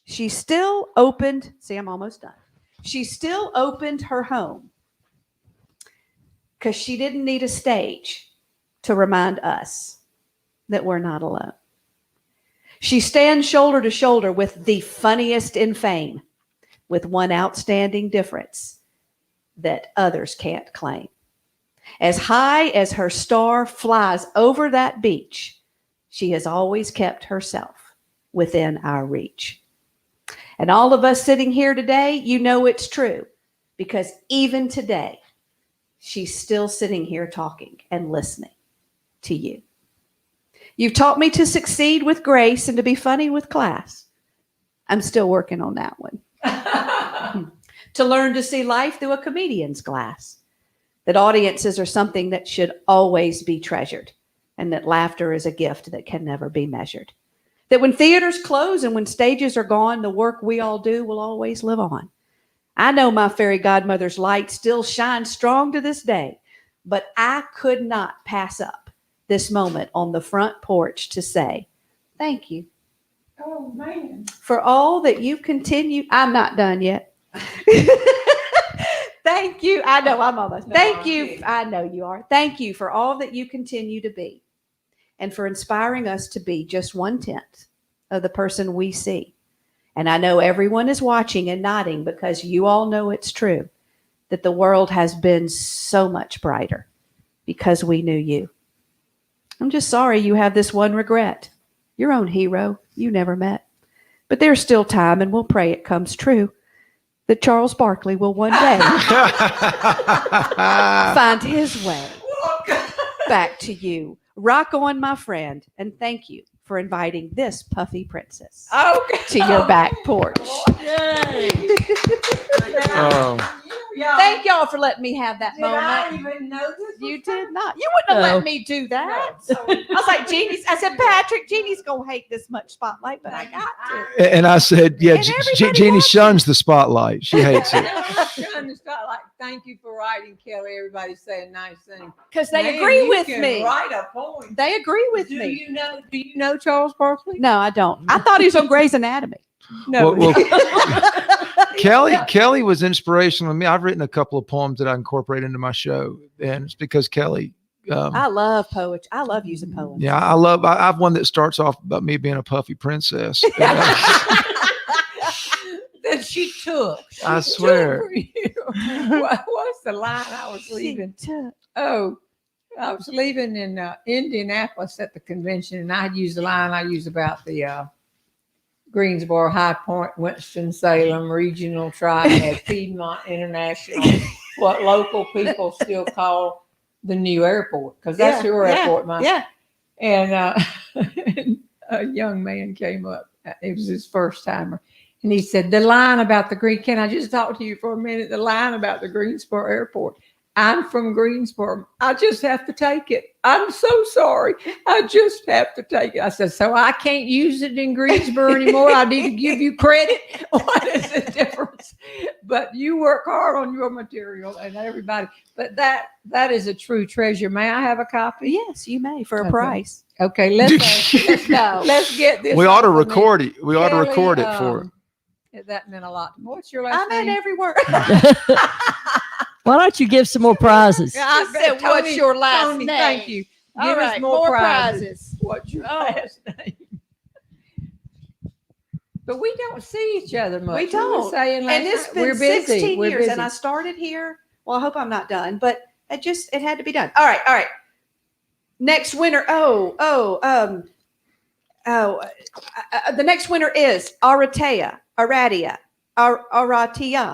she still opened, see, I'm almost done. She still opened her home because she didn't need a stage to remind us that we're not alone. She stands shoulder to shoulder with the funniest in fame, with one outstanding difference that others can't claim. As high as her star flies over that beach, she has always kept herself within our reach. And all of us sitting here today, you know it's true, because even today, she's still sitting here talking and listening to you. You've taught me to succeed with grace and to be funny with class. I'm still working on that one. To learn to see life through a comedian's glass. That audiences are something that should always be treasured. And that laughter is a gift that can never be measured. That when theaters close and when stages are gone, the work we all do will always live on. I know my fairy godmother's light still shines strong to this day. But I could not pass up this moment on the front porch to say, thank you. Oh, man. For all that you continue. I'm not done yet. Thank you. I know I'm almost. Thank you. I know you are. Thank you for all that you continue to be and for inspiring us to be just 1/10 of the person we see. And I know everyone is watching and nodding because you all know it's true that the world has been so much brighter because we knew you. I'm just sorry you have this one regret. Your own hero you never met. But there's still time, and we'll pray it comes true, that Charles Barkley will one day find his way back to you. Rock on, my friend, and thank you for inviting this puffy princess Okay. to your back porch. Yay. Oh. Thank y'all for letting me have that Did I moment. even know this? You did not. You wouldn't have No. let me do that. No. I was like, I said, Patrick, Jeannie's gonna hate this much spotlight, but I got to. And I said, yeah, And everybody Jeannie wants shuns the spotlight. She hates it. It's not like, thank you for writing, Kelly. Everybody's saying nice things. Because they Man, agree you with can me. Write a poem. They agree with Do me. you know Charles Barkley? No, I don't. I thought he was on Grey's Anatomy. No. Well, Kelly was inspirational to me. I've written a couple of poems that I incorporate into my show, and it's because Kelly. I love poetry. I love using poems. Yeah, I have one that starts off about me being a puffy princess. That she took. I swear. Took for you. What's the line I was leaving? Oh, I was leaving in Indianapolis at the convention, and I'd use the line I use about the Greensboro, High Point, Winston-Salem Regional Triad, Piedmont International, what local people still call the new airport, because that's your airport, Mike. Yeah. And a young man came up. It was his first timer. And he said, the line about can I just talk to you for a minute? The line about the Greensboro airport. I'm from Greensboro. I just have to take it. I'm so sorry. I just have to take it. I said, so I can't use it in Greensboro anymore. I need to give you credit. What is the difference? But you work hard on your material and everybody. But that is a true treasure. May I have a copy? Yes, you may for a price. Okay, let's go. Let's get this. We ought to off of me. record it. We ought to Kelly, record it for her. That meant a lot. What's your last I meant name? every word. Why don't you give some more prizes? I said, what's your last name? Thank you. All Give us right, more more prizes. prizes. What's your last name? But we don't see each other much. We don't. were saying last And it's night, been we're busy. 16 We're years, busy. and I started here. Well, I hope I'm not done, but it had to be done. All right. Next winner. The next winner is Aratia.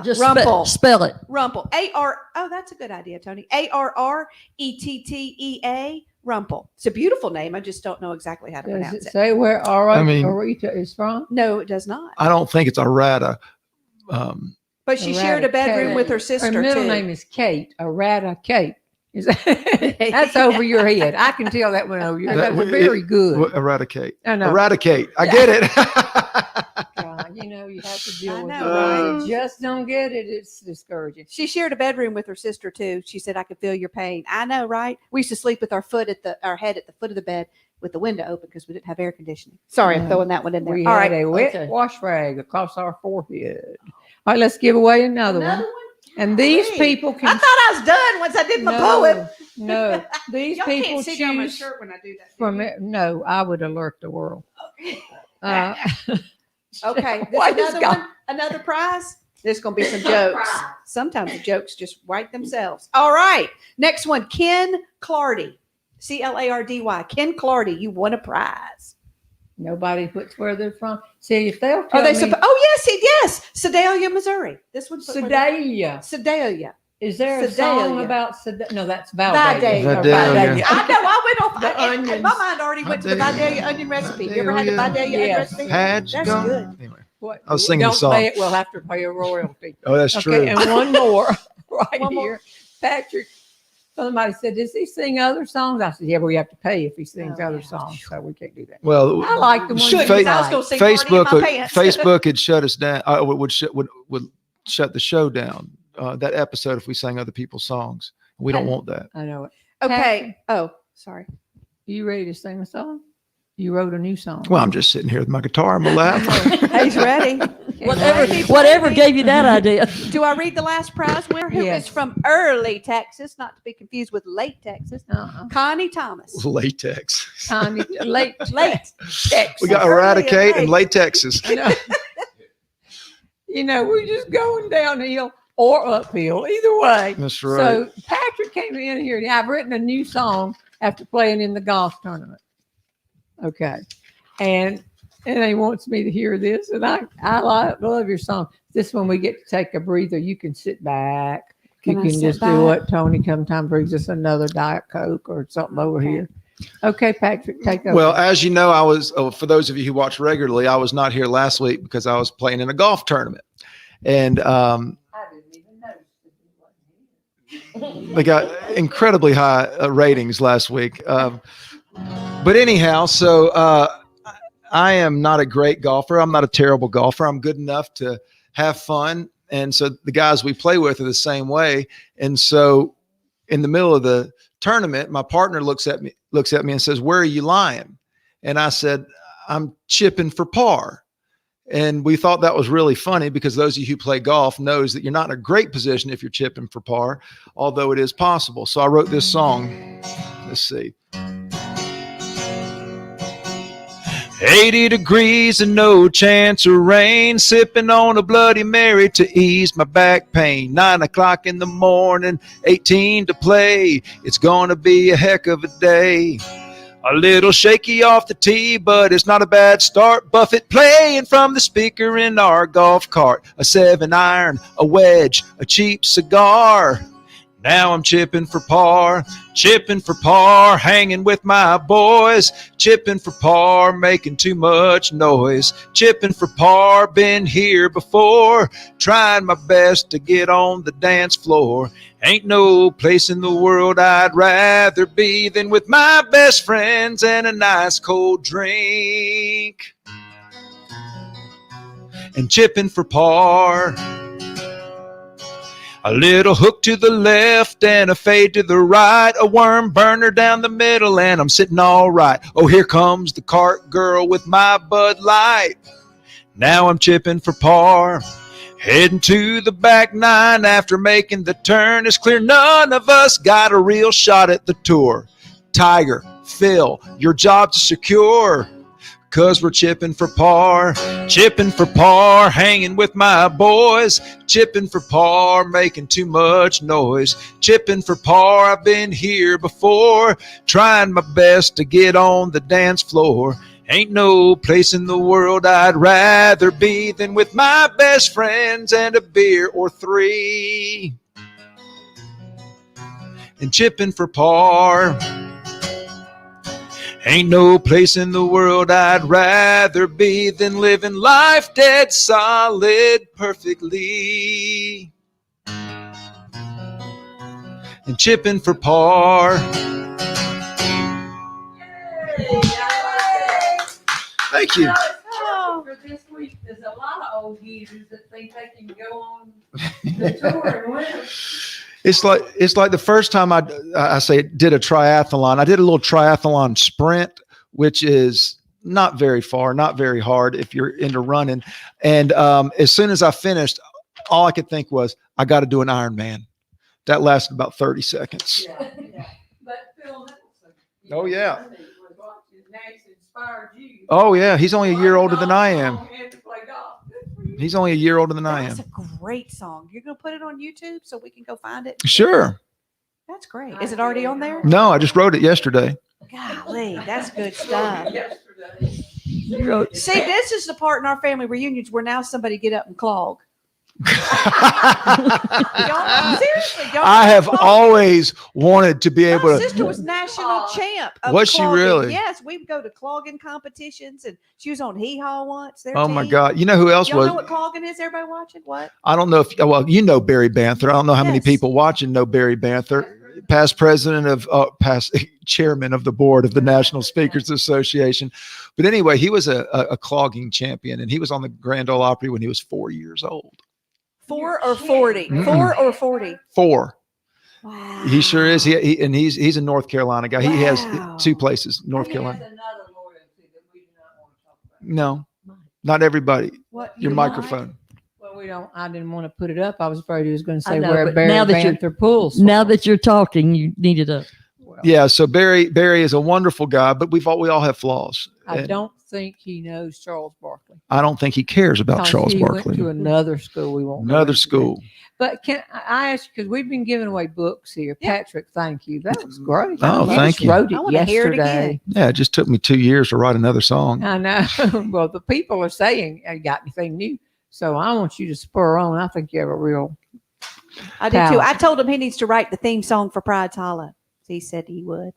Just Rumple. spell it. Rumple. That's a good idea, Tony. Arrettea. Rumple. It's a beautiful name. I just don't know exactly how to Does pronounce it it. say where Arita is from? No, it does not. I don't think it's Arata. But she shared a bedroom with her sister. Her middle too. name is Kate. Arata Kate. Is that, that's over your head. I can tell that went over your head. That's very good. Eradicate. I know. Eradicate. I get it. You have to deal I with know, it. You just don't get it. It's discouraging. She shared a bedroom with her sister too. She said, "I could feel your pain." I know, right? We used to sleep with our head at the foot of the bed with the window open because we didn't have air conditioning. Sorry, I'm throwing that one in there. We All had right. a wet wash rag across our forehead. All right, let's give away another one. And these people can. I thought I was done once I did my poem. No, these Y'all people can't see down my choose shirt when I do that. from it. No, I would alert the world. Okay, What is another prize. There's going to be some jokes. Sometimes the jokes just write themselves. All right, next one, Ken Clardy, Clardy. Ken Clardy, you won a prize. Nobody puts where they're from. See, if they'll tell Are they? me. Yes, Sedalia, Missouri. This one's Sedalia. Is there a Sedalia. song about Sedalia? No, that's Vidalia. Vidalia. I know. I went off. The onions. My mind already went to the Vidalia onion recipe. You ever had the Vidalia onion recipe? That's good. Anyway, What? I was singing the Don't song. Say it. We'll have to pay a royalty. Oh, that's true. Okay, and one more right One more. here. Patrick, somebody said, does he sing other songs? I said, yeah, but we have to pay if he sings other songs, so we can't do that. Well, I like the ones Should, you because I was like. going to sing Party in my pants. Facebook had shut us down. Would shut the show down. That episode if we sang other people's songs. We don't want that. I know it. Okay. Oh, sorry. You ready to sing a song? You wrote a new song. Well, I'm just sitting here with my guitar in my lap. He's ready. Whatever gave you that idea. Do I read the last prize winner? Who Yes. is from early Texas, not to be confused with late Texas. Connie Thomas. Latex. Tommy, late. Texas. We got Eradicate and Latexes. We're just going downhill or uphill, either way. That's right. So Patrick came in here. And I've written a new song after playing in the golf tournament. Okay, and he wants me to hear this, and I love your song. This one we get to take a breather. You can sit back. Can I you can sit just back? do what Tony sometimes brings us another Diet Coke or something over here. Okay, Patrick, take over. Well, as you know, I was, for those of you who watch regularly, I was not here last week because I was playing in a golf tournament. And I didn't even notice that he wasn't here. they got incredibly high ratings last week. But anyhow, so I am not a great golfer. I'm not a terrible golfer. I'm good enough to have fun. And so the guys we play with are the same way. And so in the middle of the tournament, my partner looks at me and says, "Where are you lying?" And I said, "I'm chipping for par." And we thought that was really funny because those of you who play golf knows that you're not in a great position if you're chipping for par, although it is possible. So I wrote this song. Let's see. 80 degrees and no chance of rain, sipping on a Bloody Mary to ease my back pain. 9 o'clock in the morning, 18 to play. It's gonna be a heck of a day. A little shaky off the tee, but it's not a bad start. Buffett playing from the speaker in our golf cart. A 7-iron, a wedge, a cheap cigar. Now I'm chipping for par, hanging with my boys. Chipping for par, making too much noise. Chipping for par, been here before. Trying my best to get on the dance floor. Ain't no place in the world I'd rather be than with my best friends and a nice cold drink. And chipping for par. A little hook to the left and a fade to the right, a worm burner down the middle, and I'm sitting all right. Oh, here comes the cart girl with my Bud Light. Now I'm chipping for par, heading to the back nine after making the turn. It's clear none of us got a real shot at the tour. Tiger, Phil, your job's secure. 'Cause we're chipping for par, hanging with my boys. Chipping for par, making too much noise. Chipping for par, I've been here before. Trying my best to get on the dance floor. Ain't no place in the world I'd rather be than with my best friends and a beer or three. And chipping for par. Ain't no place in the world I'd rather be than living life dead solid perfectly. And chipping for par. Thank you. For this week, there's a lot of old geezers that think they can go on the tour and win. It's like the first time I did a triathlon. I did a little triathlon sprint, which is not very far, not very hard if you're into running. And as soon as I finished, all I could think was, I got to do an Ironman. That lasted about 30 seconds. Yeah. But Phil Nicholson. Oh, yeah. Inspired you. Oh, yeah. He's only a year older than I am. And to play golf. He's only a year older than I am. That's a great song. You're going to put it on YouTube so we can go find it? Sure. That's great. Is it already on there? No, I just wrote it yesterday. Golly, that's good stuff. Yesterday. See, this is the part in our family reunions where now somebody get up and clog. Seriously, I have always wanted to be able my to. sister was national champ of Was she clogging. really? Yes, we'd go to clogging competitions, and she was on Hee Haw once. Oh my God! You know who else Y'all was? know what clogging is? Everybody watching? What? I don't know if you know Barry Banther. I don't know how many Yes. people watching know Barry Banther, past president of past chairman of the board of the National Speakers Association. But anyway, he was a clogging champion, and he was on the Grand Ole Opry when he was 4 years old. 4 or 40? Mm-mm. 4 or 40? 4. Wow. He sure is. He's a North Carolina guy. He has Wow. 2 places, North He Carolina. has another loyalty that we do not want to talk about. No, not everybody. What? Your You microphone. Well, we don't. I didn't want to put it up. I was afraid he was going to I say know, where but Barry now that you're- Banther pulls. Now that you're talking, you need it up. Yeah. So Barry is a wonderful guy, but we all have flaws. I And don't think he knows Charles Barkley. I don't think he cares about 'Cause Charles he Barkley. went to another school. We won't. go Another into school. that. But can I ask you, because we've been giving away books here. Yeah. Patrick, thank you. That was great. Oh, I thank just you. wrote I it wanna hear it yesterday. Yeah, it just took me 2 years to write another song. I know. Well, the people are saying, "You got anything new?" So I want you to spur on. I think you have a real. I do too. Power. I told him he needs to write the theme song for Pride's Hollow. He said he would.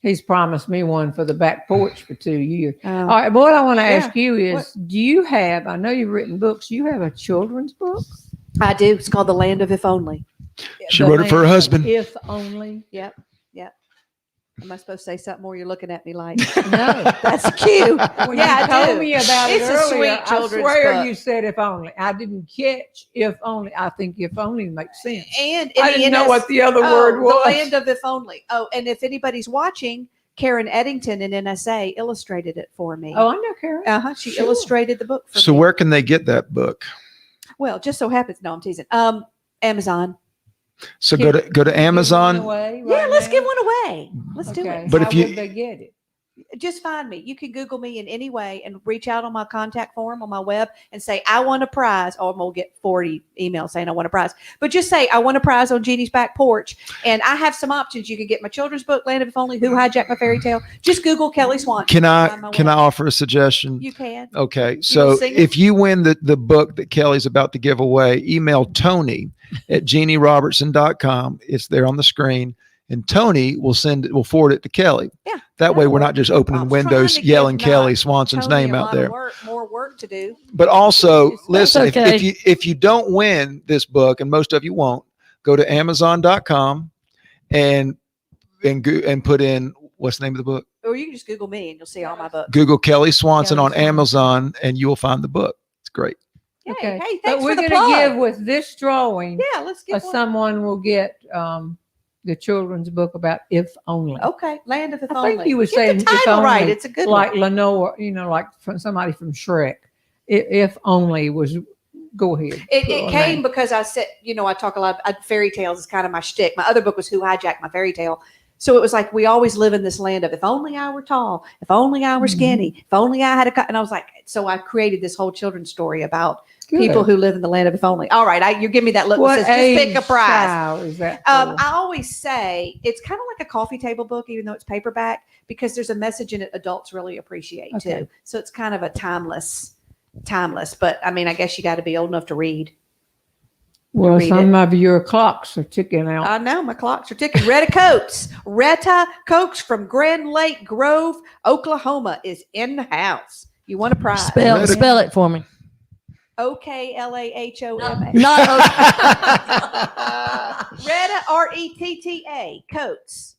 He's promised me one for the back porch for 2 years. Oh. All right, but what I want to ask you is, do you have, I know you've written books, do you have a children's book? I do. It's called The Land of If Only. She wrote it for her husband. If only. Yep. Am I supposed to say something more? You're looking at me like, No. that's cute. When Yeah, you I told do. me about It's it a earlier, sweet I children's swear book. you said if only. I didn't catch if only. I think if only makes sense. And I didn't know what the other word was. The Land of If Only. Oh, and if anybody's watching, Karen Eddington in NSA illustrated it for me. Oh, I know, Karen. She Sure. illustrated the book for So me. where can they get that book? Well, just so happens. No, I'm teasing. Amazon. So go to Give one Amazon. away Yeah, right let's now? give one away. Let's do Okay. it. But How if you- would they get it? Just find me. You can Google me in any way and reach out on my contact form on my web and say, I want a prize. Or we'll get 40 emails saying I want a prize. But just say, I want a prize on Jeannie's back porch. And I have some options. You can get my children's book, Land of If Only, Who Hijacked My Fairy Tale. Just Google Kelly Swanson. Can I Find my can I way. offer a suggestion? You can. Okay, so sing it? if you win the book that Kelly's about to give away, email Tony at JeanneRobertson.com. It's there on the screen, and Tony will forward it to Kelly. Yeah. That way, we're not just opening I'm windows trying to yelling give Kelly not Swanson's Tony name a out lot there. of more work to do. But also, That's listen, okay. if you don't win this book, and most of you won't, go to Amazon.com and put in, what's the name of the book? Or you can just Google me and you'll see all my books. Google Kelly Swanson Kelly on Swanson. Amazon, and you will find the book. It's great. Yay. Okay. Hey, But thanks we're for the going to plug. give with this drawing, Yeah, let's give one. someone will get the children's book about If Only. Okay, Land of If I Only. think you were Get saying the If title right. Only, It's a good like one. Lenore, like from somebody from Shrek. If Only was, go ahead. It Put on came that. because I said, I talk a lot. Fairy tales is kind of my shtick. My other book was Who Hijacked My Fairy Tale. So it was like we always live in this land of if only I were tall, if only I were skinny, if only I had a cut. And I was like, so I created this whole children's story about Good. people who live in the land of if only. All right, you give me that look What that says just pick a age prize. child is that for? I always say it's kind of like a coffee table book, even though it's paperback, because there's a message in it adults really appreciate Okay. too. So it's kind of a timeless. But I mean, I guess you got to be old enough to read. Well, read some of your clocks are ticking out. I know my clocks are ticking. Retta Coates from Grand Lake Grove, Oklahoma is in the house. You want a prize? Spell it for me. OKLAHOMA. Not Retta RETTA Coates.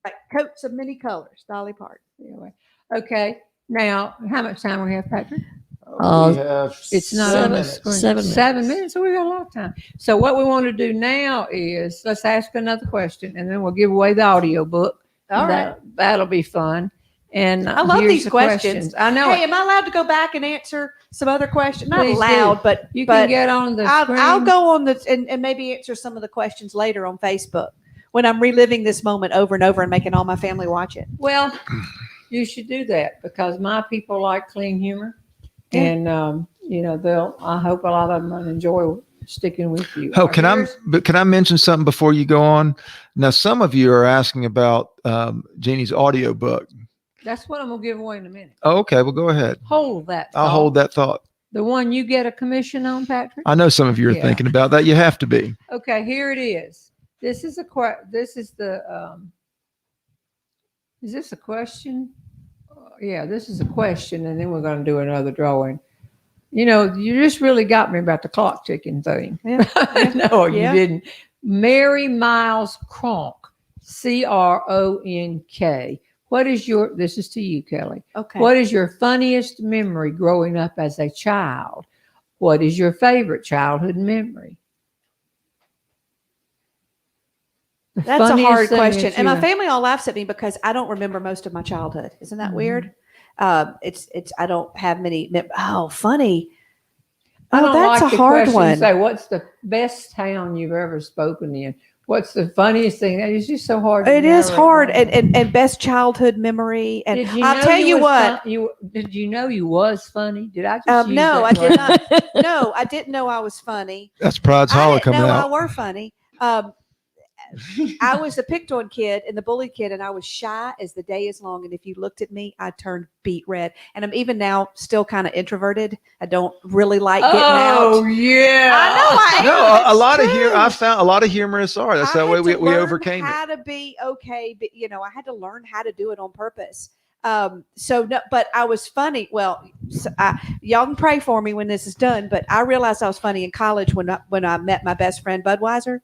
Right, coats of many colors. Dolly Parton. Anyway. Okay. Now, how much time we have, Patrick? We have It's not 7 on the minutes. screen. 7 minutes. 7 minutes. So we got a lot of time. So what we want to do now is let's ask another question, and then we'll give away the audio book. All right. That'll be fun. And I love here's these the questions. I know. Hey, it. am I allowed to go back and answer some other questions? Not Please allowed, do. but You but can get on the screen. I'll go on and maybe answer some of the questions later on Facebook when I'm reliving this moment over and over and making all my family watch it. Well, you should do that because my people like clean humor, Yeah. and I hope a lot of them will enjoy sticking with you. Oh, can I mention something before you go on? Now, some of you are asking about Jeannie's audio book. That's what I'm gonna give away in a minute. Oh, okay, well, go ahead. Hold that. I'll hold that thought. The one you get a commission on, Patrick. I know some of you are Yeah. thinking about that. You have to be. Okay, here it is. This is the is this a question? Yeah, this is a question, and then we're going to do another drawing. You just really got me about the clock ticking thing. Yeah. No, Yeah. you didn't. Mary Miles Cronk, CRONK. This is to you, Kelly. Okay. What is your funniest memory growing up as a child? What is your favorite childhood memory? The That's a funniest hard thing question. that And my you- family all laughs at me because I don't remember most of my childhood. Isn't that Mhm. weird? It's I don't have many. Funny. I don't that's like a the hard question one. to say, what's the best town you've ever spoken in? What's the funniest thing? It's just so hard. It is narrow hard. down. And best childhood memory. And Did you I'll know tell you was what. did you know you was funny? Did I just use No, that I did word? not. No, I didn't know I was funny. That's Pride's I Hollow didn't coming know I out. were funny. I was the picked on kid and the bullied kid, and I was shy as the day is long. And if you looked at me, I turned beet red. And I'm even now still kind of introverted. I don't really like getting out. Oh yeah, I know. No, a lot of I found a lot of humorists are. That's that way we overcame how it. to be okay, but I had to learn how to do it on purpose. So no, but I was funny. Well, y'all can pray for me when this is done. But I realized I was funny in college when I met my best friend Budweiser,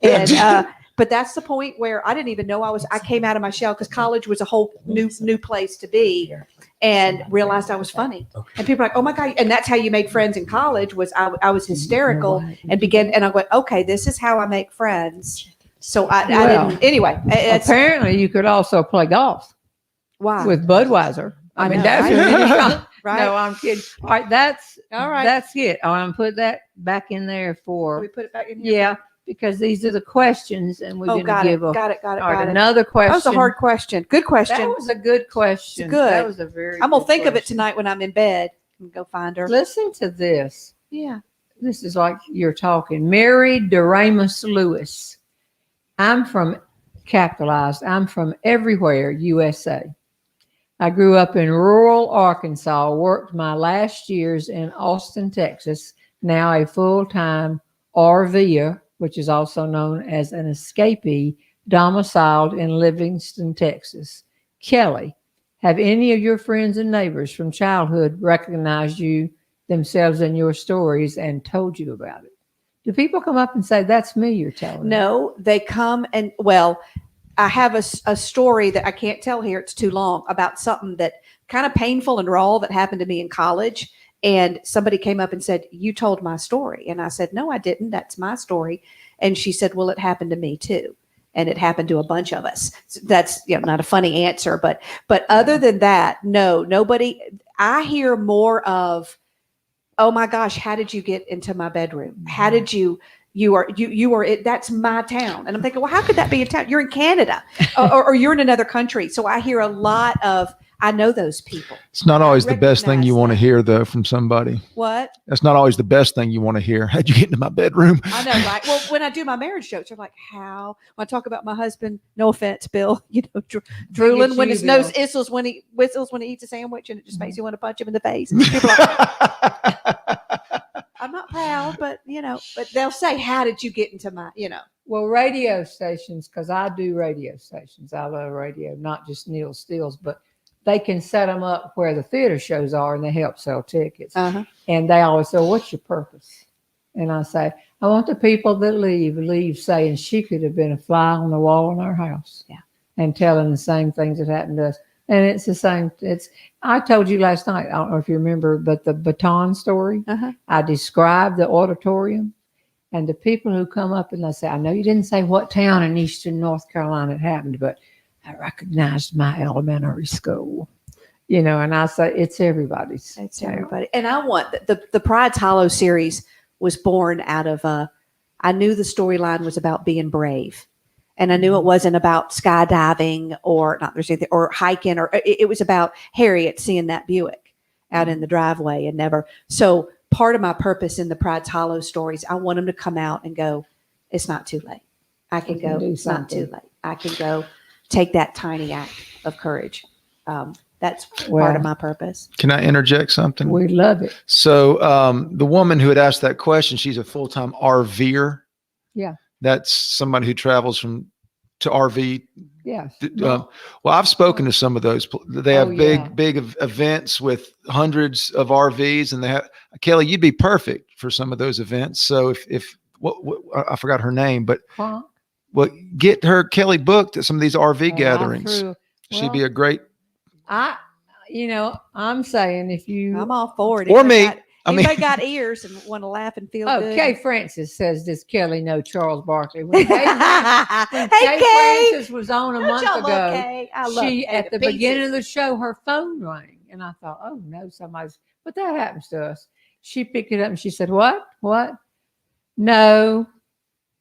and but that's the point where I didn't even know I came out of my shell because college was a whole new place to be, and realized I was funny. And people are like, oh my God. And that's how you made friends in college was I was hysterical and I went, okay, this is how I make friends. So I didn't, anyway. Apparently you could also play golf. Why? With Budweiser. I mean, that's right. No, I'm kidding. All right. That's it. I'm going to put that back in there for. We put it back in here? Yeah. Because these are the questions, and we're going to give got it. another question. That was a hard question. Good question. That was a good question. It's good. That was a very. I'm gonna think of it tonight when I'm in bed and go find her. Listen to this. Yeah. This is like you're talking. Mary Doremus Lewis. I'm from everywhere, USA. I grew up in rural Arkansas, worked my last years in Austin, Texas, now a full-time RVer, which is also known as an escapee, domiciled in Livingston, Texas. Kelly, have any of your friends and neighbors from childhood recognized themselves in your stories and told you about it? Do people come up and say, that's me you're telling? No, they come and, I have a story that I can't tell here. It's too long about something that kind of painful and raw that happened to me in college. And somebody came up and said, you told my story. And I said, no, I didn't. That's my story. And she said, well, it happened to me too. And it happened to a bunch of us. So that's not a funny answer, but other than that, no, nobody. I hear more of, oh my gosh, how did you get into my bedroom? How did you are it? That's my town. And I'm thinking, well, how could that be a town? You're in Canada or you're in another country. So I hear a lot of, I know those people. It's not always the best thing you want to hear, though, from somebody. What? That's not always the best thing you want to hear. How'd you get into my bedroom? I know, right? Well, when I do my marriage jokes, I'm like, how? When I talk about my husband, no offense, Bill, drooling when his nose whistles when he eats a sandwich, and it just makes you want to punch him in the face. People are like, I'm not proud, but but they'll say, how did you get into my, Well, radio stations, because I do radio stations. I love radio, not just Neil Steele's, but they can set them up where the theater shows are, and they help sell tickets. Uh-huh. And they always say, what's your purpose? And I say, I want the people that leave saying she could have been a fly on the wall in our house. Yeah. And telling the same things that happened to us. And it's the same. I told you last night, I don't know if you remember, but the baton story, I described the auditorium, and the people who come up and they say, I know you didn't say what town in Eastern North Carolina it happened, but I recognized my elementary school, and I say, it's everybody's. It's everybody. And I want the Pride's Hollow series was born out of, I knew the storyline was about being brave. And I knew it wasn't about skydiving or hiking, or it was about Harriet seeing that Buick out in the driveway and never. So part of my purpose in the Pride's Hollow stories, I want them to come out and go, it's not too late. I can go, it's not too late. I can go take that tiny act of courage. That's part of my purpose. Can I interject something? We love it. So the woman who had asked that question, she's a full-time RVer. Yeah. That's somebody who travels to RV. Yes. Well, I've spoken to some of those. They have big events with hundreds of RVs, and they have, Kelly, you'd be perfect for some of those events. So if I forgot her name, but get her, Kelly, booked at some of these RV gatherings. She'd be a great. I'm saying I'm all for it. Or me. Anybody got ears and want to laugh and feel good? Kay Francis says, does Kelly know Charles Barkley? When Kay Francis was on a month ago, she, at the beginning of the show, her phone rang. And I thought, oh, no, but that happens to us. She picked it up and she said, what? No.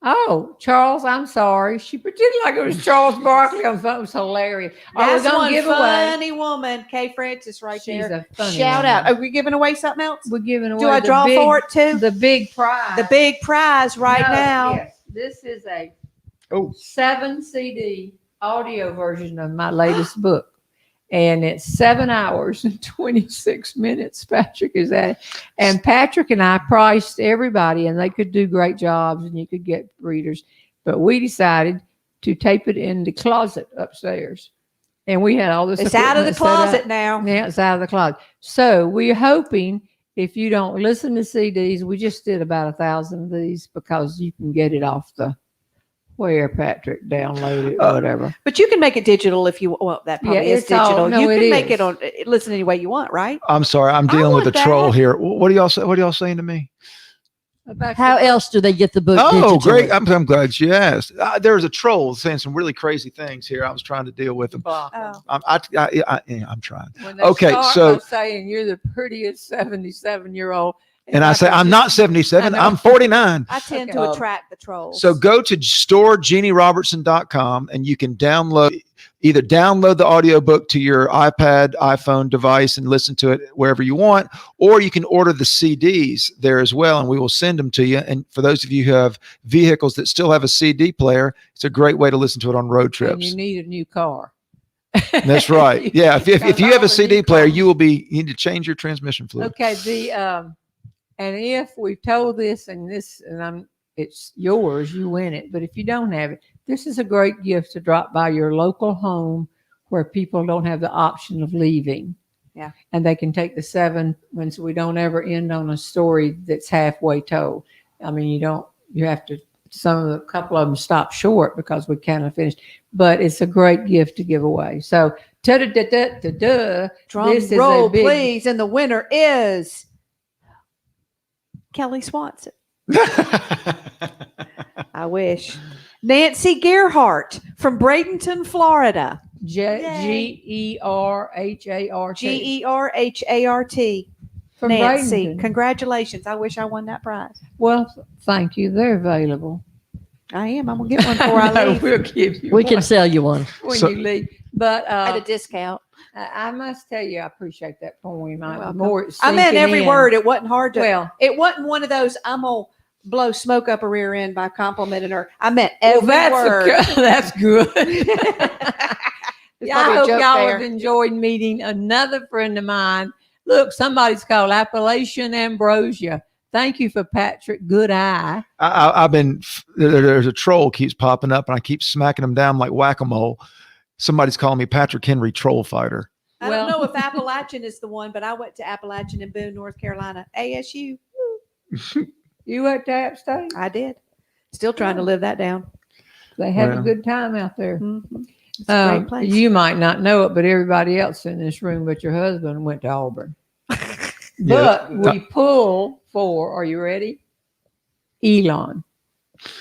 Oh, Charles, I'm sorry. She pretended like it was Charles Barkley on the phone. It was hilarious. That's one funny woman, Kay Francis, right there. She's a funny Shout woman. out. Are we giving away something else? We're giving away. Do I draw for it too? The big prize. The big prize now. Yes. This is a 7 CD audio version of my latest book. And it's 7 hours and 26 minutes. Patrick is at it. And Patrick and I priced everybody, and they could do great jobs, and you could get readers. But we decided to tape it in the closet upstairs. And we had all this. It's out of the closet now. Yeah, it's out of the closet. So we're hoping, if you don't listen to CDs, we just did about 1,000 of these because you can get it off the where Patrick download it or whatever. But you can make it digital if you want. That probably is digital. You can make it on listen any way you want, right? I'm sorry, I'm dealing with a troll here. What are y'all saying to me? How else do they get the book? Oh, digitally? great! I'm glad you asked. There's a troll saying some really crazy things here. I was trying to deal with them. I'm trying. Okay, so saying you're the prettiest 77-year-old. And I say, I'm not 77, I'm 49. I tend to attract the trolls. So go to storejeannerobertson.com and you can either download the audiobook to your iPad, iPhone device and listen to it wherever you want, or you can order the CDs there as well, and we will send them to you. And for those of you who have vehicles that still have a CD player, it's a great way to listen to it on road trips. And you need a new car. That's right. Yeah, if you have a CD player, you need to change your transmission fluid. Okay, and if we've told this and it's yours, you win it. But if you don't have it, this is a great gift to drop by your local home where people don't have the option of leaving. Yeah. And they can take the 7 so we don't ever end on a story that's halfway told. I mean, you have to, a couple of them stop short because we kind of finished, but it's a great gift to give away. So, drum roll, please. And the winner is Kelly Swanson. I wish. Nancy Gerhardt from Bradenton, Florida. Gerhart. Gerhart. From Nancy, Bradenton. Congratulations. I wish I won that prize. Well, thank you. They're available. I am. I'm going to get one before I leave. We'll give you We one can sell you one. when you leave. But At a discount. I must tell you, I appreciate that poem. I meant every word. It wasn't hard to. It wasn't one of those, I'm going to blow smoke up her rear end by complimenting her. I meant every word. That's good. Yeah, I hope y'all have enjoyed meeting another friend of mine. Look, somebody's called Appalachian Ambrosia. Thank you for Patrick. Good eye. There's a troll keeps popping up and I keep smacking him down like whack-a-mole. Somebody's calling me Patrick Henry Troll Fighter. I don't know if Appalachian is the one, but I went to Appalachian in Boone, North Carolina. ASU. You went to App State? I did. Still trying to live that down. They have a good time out there. Mm-hmm. It's a great place. You might not know it, but everybody else in this room but your husband went to Auburn. But we pull for, are you ready? Elon.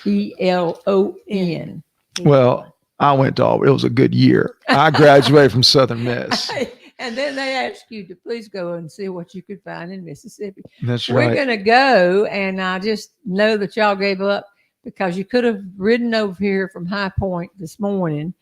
ELON. Well, I went to Auburn. It was a good year. I graduated from Southern Miss. And then they asked you to please go and see what you could find in Mississippi. That's right. We're going to go, and I just know that y'all gave up because you could have ridden over here from High Point this morning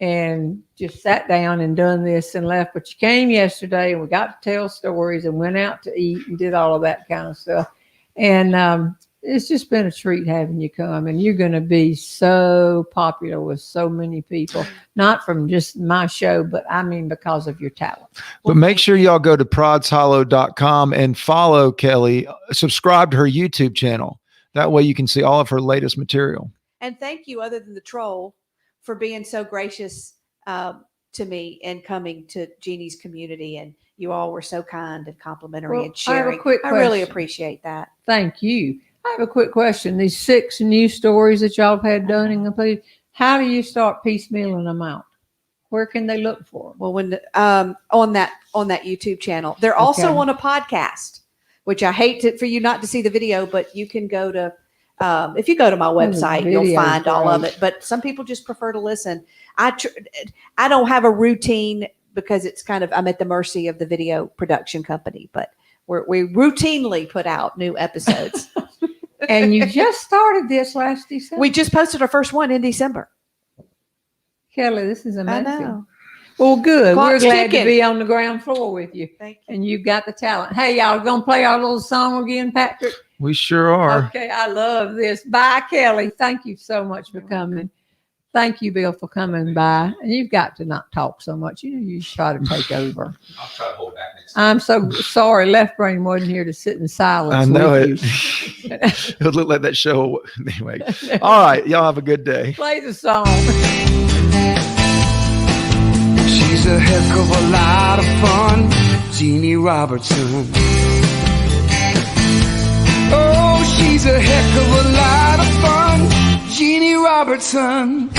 and just sat down and done this and left. But you came yesterday, and we got to tell stories and went out to eat and did all of that kind of stuff. And it's just been a treat having you come, and you're going to be so popular with so many people, not from just my show, but I mean, because of your talent. But make sure y'all go to prodshollow.com and follow Kelly, subscribe to her YouTube channel. That way you can see all of her latest material. And thank you, other than the troll, for being so gracious to me and coming to Jeannie's community. And you all were so kind and complimentary and sharing. I have a quick question. I really appreciate that. Thank you. I have a quick question. These 6 new stories that y'all have had done and completed, how do you start piecemealing them out? Where can they look for them? Well, when on that YouTube channel, they're also on a podcast, which I hate for you not to see the video, but you can go to if you go to my website, you'll find all of it. But some people just prefer to listen. I don't have a routine because it's kind of, I'm at the mercy of the video production company, but we routinely put out new episodes. And you just started this last December. We just posted our first one in December. Kelly, this is amazing. I know. Well, good. Clock's We're glad ticking. to be on the ground floor with you. Thank you. And you've got the talent. Hey, y'all going to play our little song again, Patrick? We sure are. Okay, I love this. Bye, Kelly. Thank you so much for coming. Thank you, Bill, for coming by. And you've got to not talk so much. You try to take over. I'll try to hold back next time. I'm so sorry Left Brain wasn't here to sit in silence. I know with it. You. It'll look like that show. Anyway. All right. Y'all have a good day. Play the song. She's a heck of a lot of fun, Jeanne Robertson. Oh, she's a heck of a lot of fun, Jeanne Robertson.